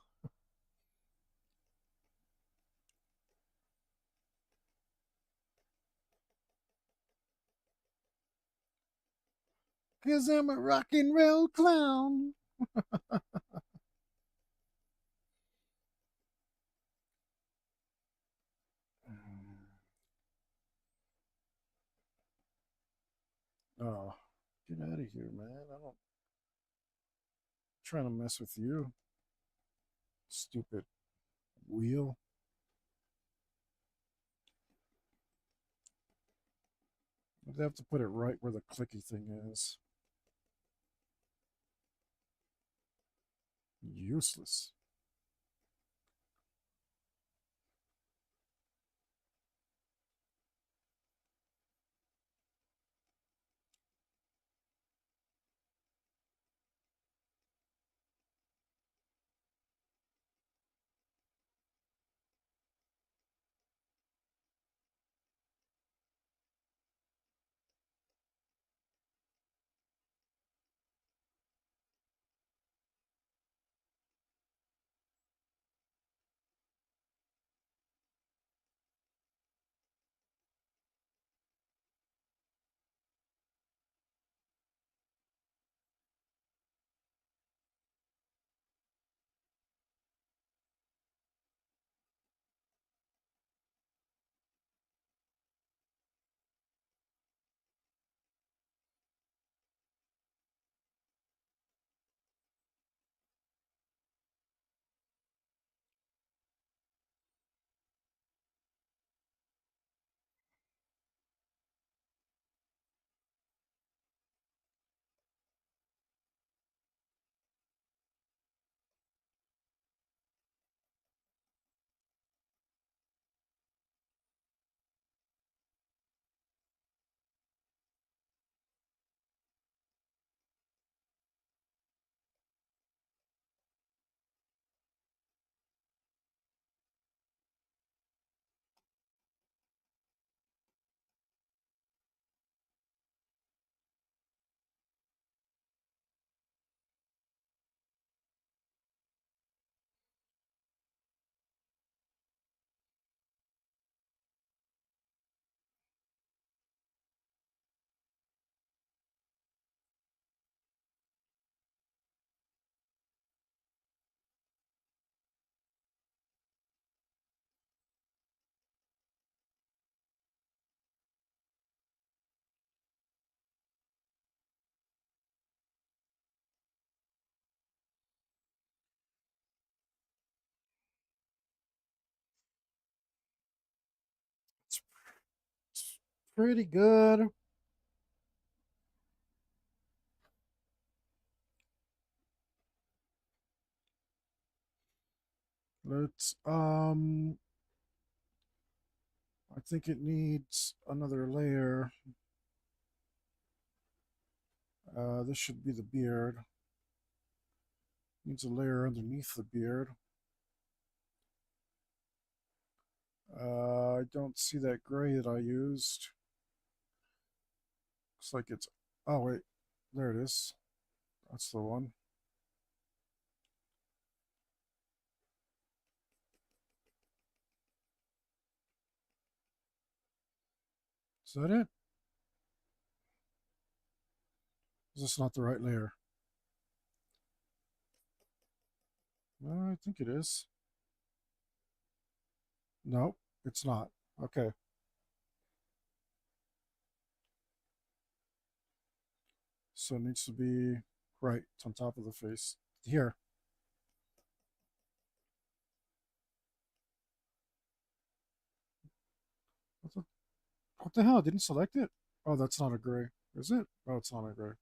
Cause I'm a rock and roll clown. Oh, get out of here, man. I don't trying to mess with you. Stupid wheel. I'd have to put it right where the clicky thing is. Useless. pretty good. Let's I think it needs another layer. This should be the beard. Needs a layer underneath the beard. I don't see that gray that I used. Looks like it's. Oh wait, there it is. That's the one. Is that it? Is this not the right layer? I think it is. No, it's not. Okay. So it needs to be right. It's on top of the face. Here. What the hell? I didn't select it? Oh, that's not a gray. Is it? Oh, it's not a gray.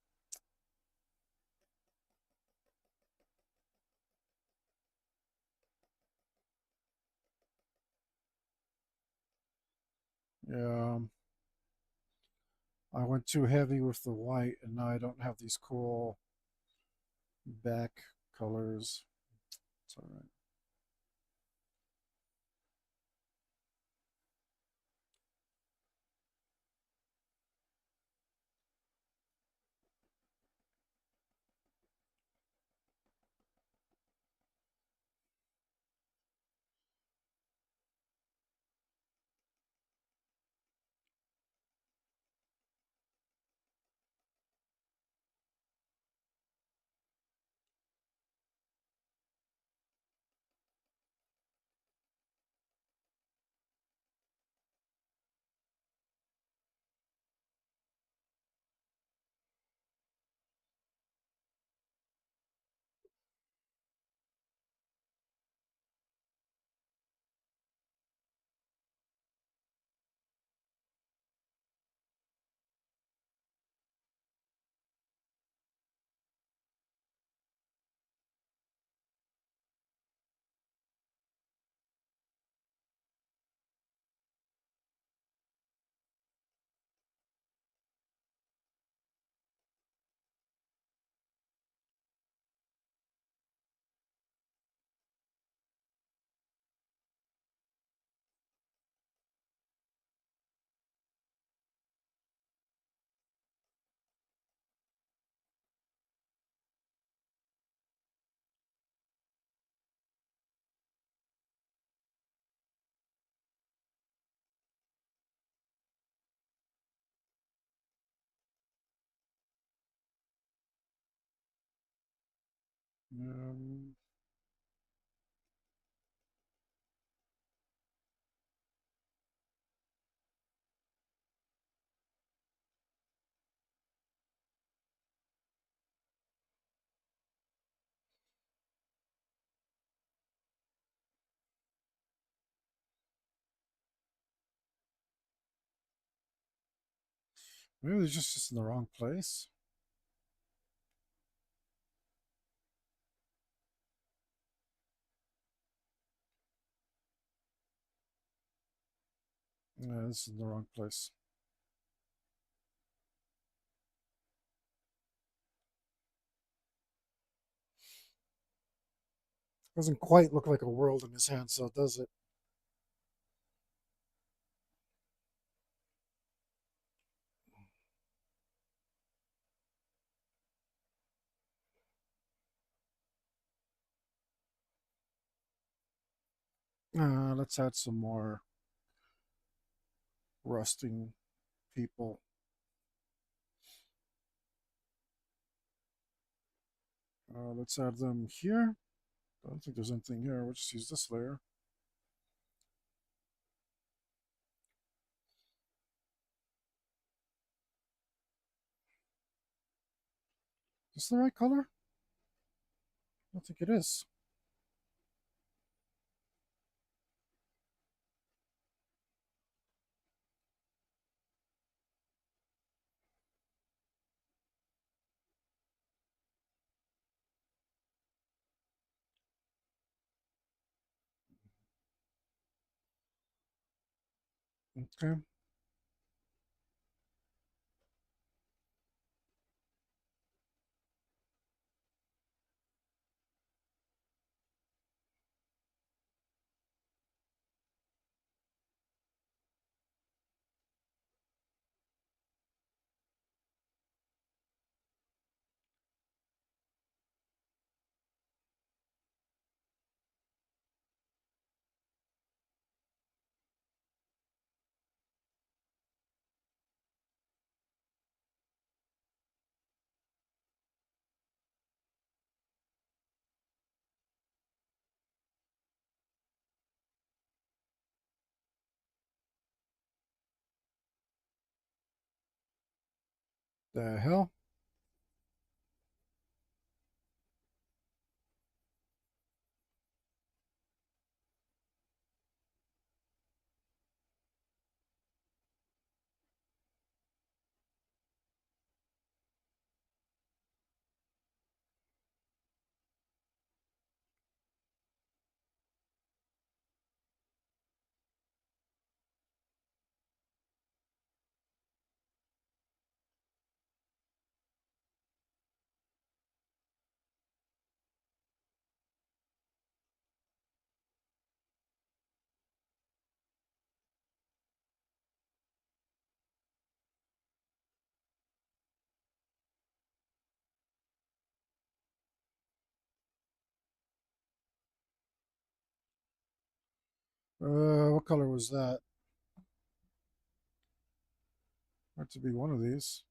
Yeah. I went too heavy with the white and now I don't have these cool back colors. It's all right. Um, Maybe it's just in the wrong place. Yeah, this is in the wrong place. Doesn't quite look like a world in his hand, so does it? Let's add some more rusting people. Let's add them here. I don't think there's anything here. We'll just use this layer. Is this the right color? I don't think it is. Okay. The hell? What color was that? Had to be one of these.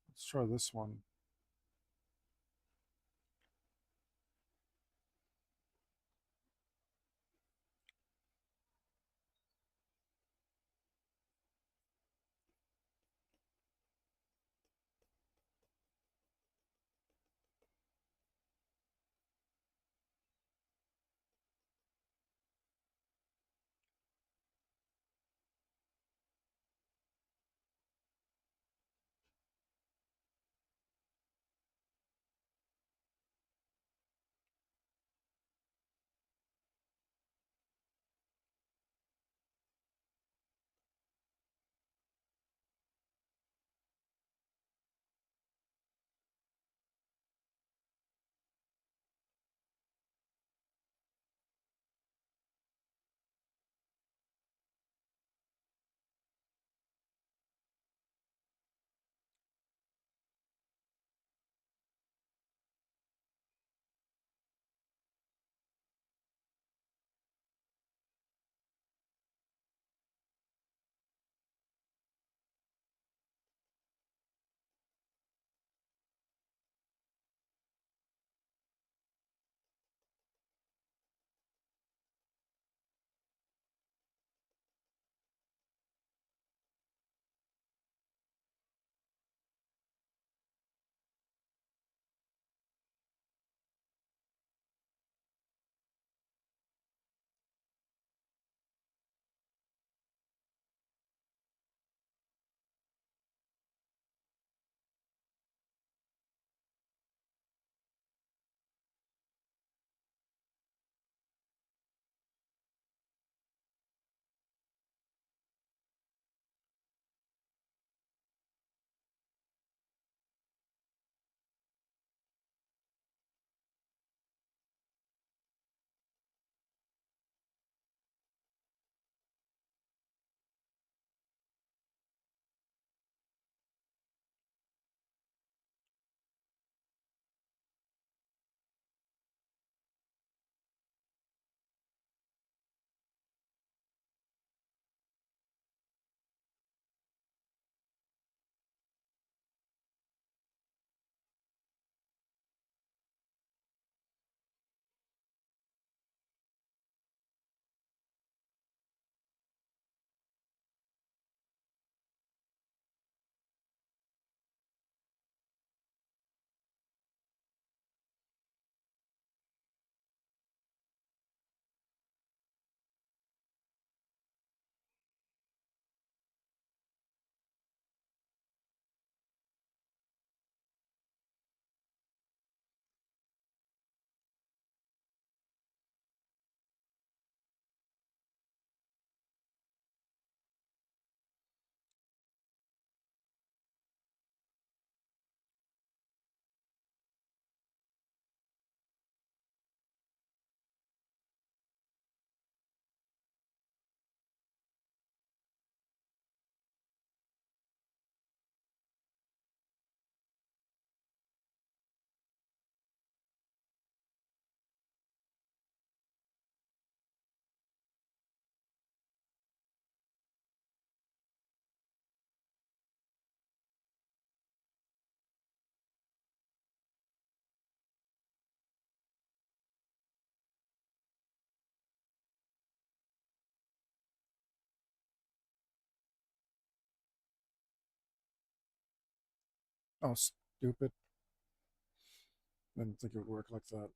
Let's try this one. Oh, stupid. I didn't think it would work like that.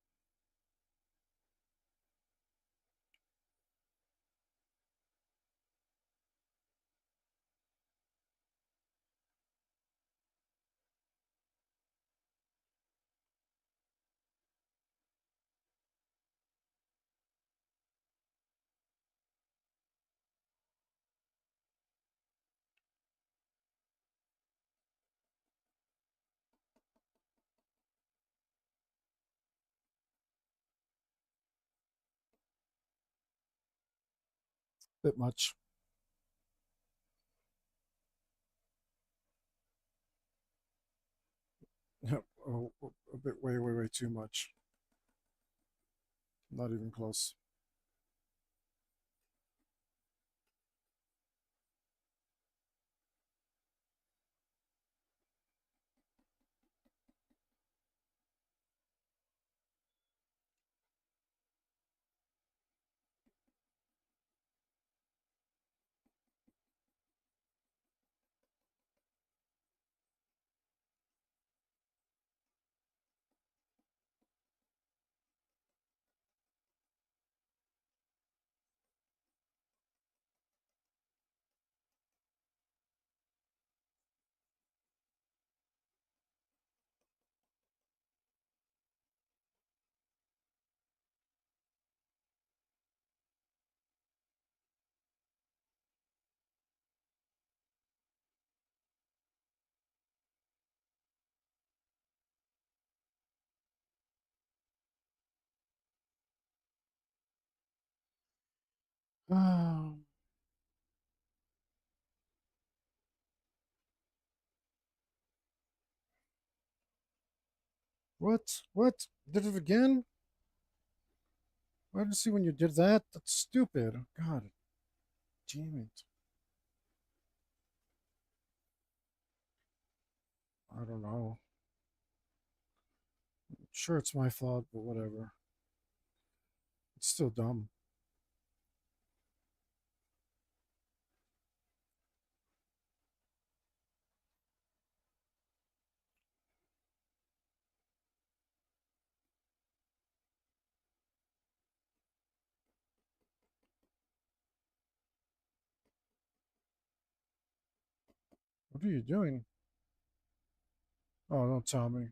Bit much. Oh, a bit way too much. Not even close. What? What? Did it again? I didn't see when you did that. That's stupid. God damn it. I don't know. Sure, it's my fault, but whatever. It's still dumb. What are you doing? Oh, don't tell me.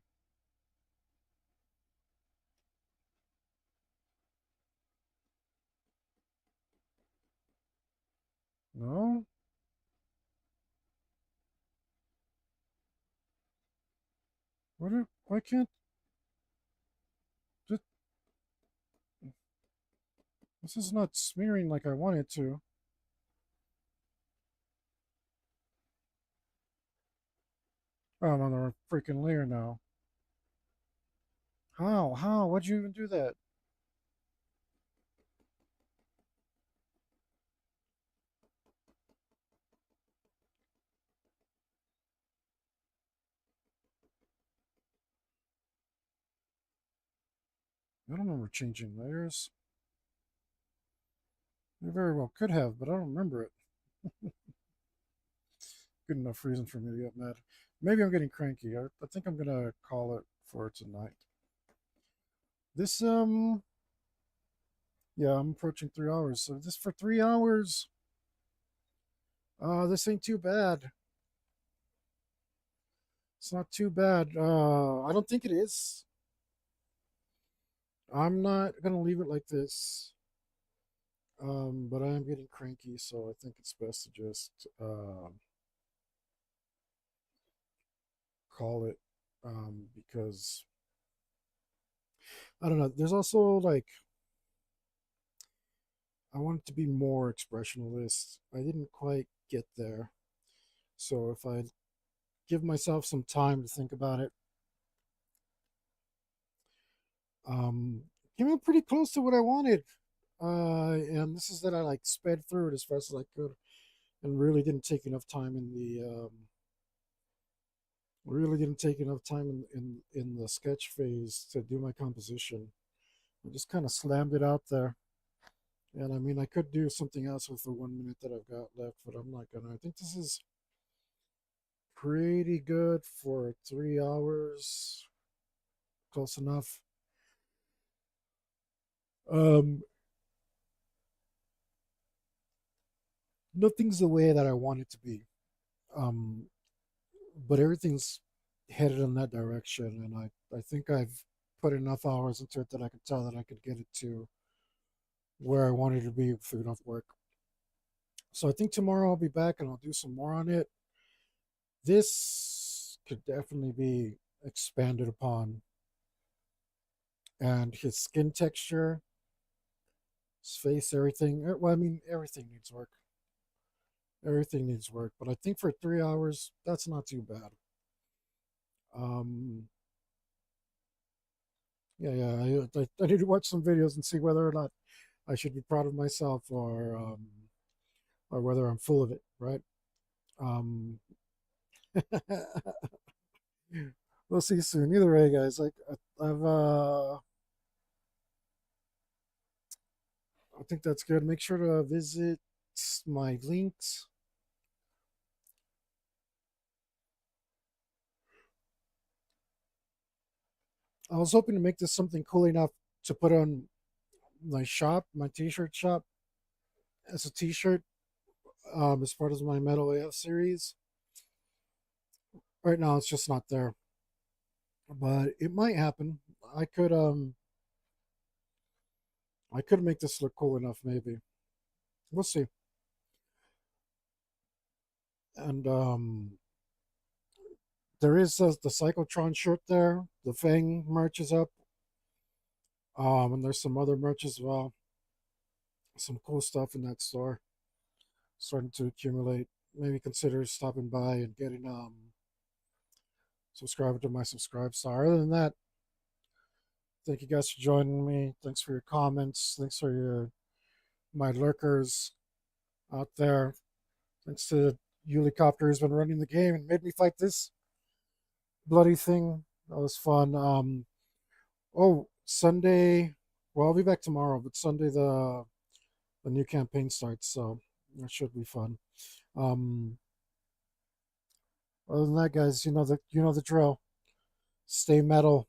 No? Why can't this, this is not smearing like I want it to. Oh, I'm on the wrong freaking layer now. How? How? Why'd you even do that? I don't remember changing layers. You very well could have, but I don't remember it. Good enough reason for me to get mad. Maybe I'm getting cranky. I think I'm gonna call it for tonight. This yeah, I'm approaching 3 hours. So this for 3 hours. This ain't too bad. It's not too bad. I don't think it is. I'm not gonna leave it like this. But I am getting cranky, so I think it's best to just call it. Because I don't know. There's also like I want it to be more expressionalist. I didn't quite get there. So if I give myself some time to think about it, came in pretty close to what I wanted. And this is that I like sped through it as fast as I could, and really didn't take enough time in the sketch phase to do my composition. I just kind of slammed it out there. And I mean, I could do something else with the 1 minute that I've got left, but I'm not gonna. I think this is pretty good for 3 hours. Close enough. Um, Nothing's the way that I want it to be. Um, but everything's headed in that direction, and I think I've put enough hours into it that I could tell that I could get it to where I wanted to be with enough work. So I think tomorrow I'll be back and I'll do some more on it. This could definitely be expanded upon, and his skin texture, his face, everything. Well, I mean, everything needs work. Everything needs work, but I think for 3 hours, that's not too bad. Um, I need to watch some videos and see whether or not I should be proud of myself, or whether I'm full of it, right? Um, we'll see soon. Either way, guys, like I've I think that's good. Make sure to visit my links. I was hoping to make this something cool enough to put on my shop, my t-shirt shop, as a t-shirt, as part of my Metal AF series. Right now, it's just not there, but it might happen. I could um I could make this look cool enough, maybe. We'll see. And there is the Cyclotron shirt there. The Fang merch is up. And there's some other merch as well. Some cool stuff in that store. Starting to accumulate. Maybe consider stopping by and getting subscribing to my subscribe star. Other than that, thank you guys for joining me. Thanks for your comments. Thanks for your my lurkers out there. Thanks to Ulicopter who's been running the game and made me fight this bloody thing. That was fun. Oh, Sunday. Well, I'll be back tomorrow, but Sunday the new campaign starts, so that should be fun. Um, Other than that, guys, you know the drill. Stay metal.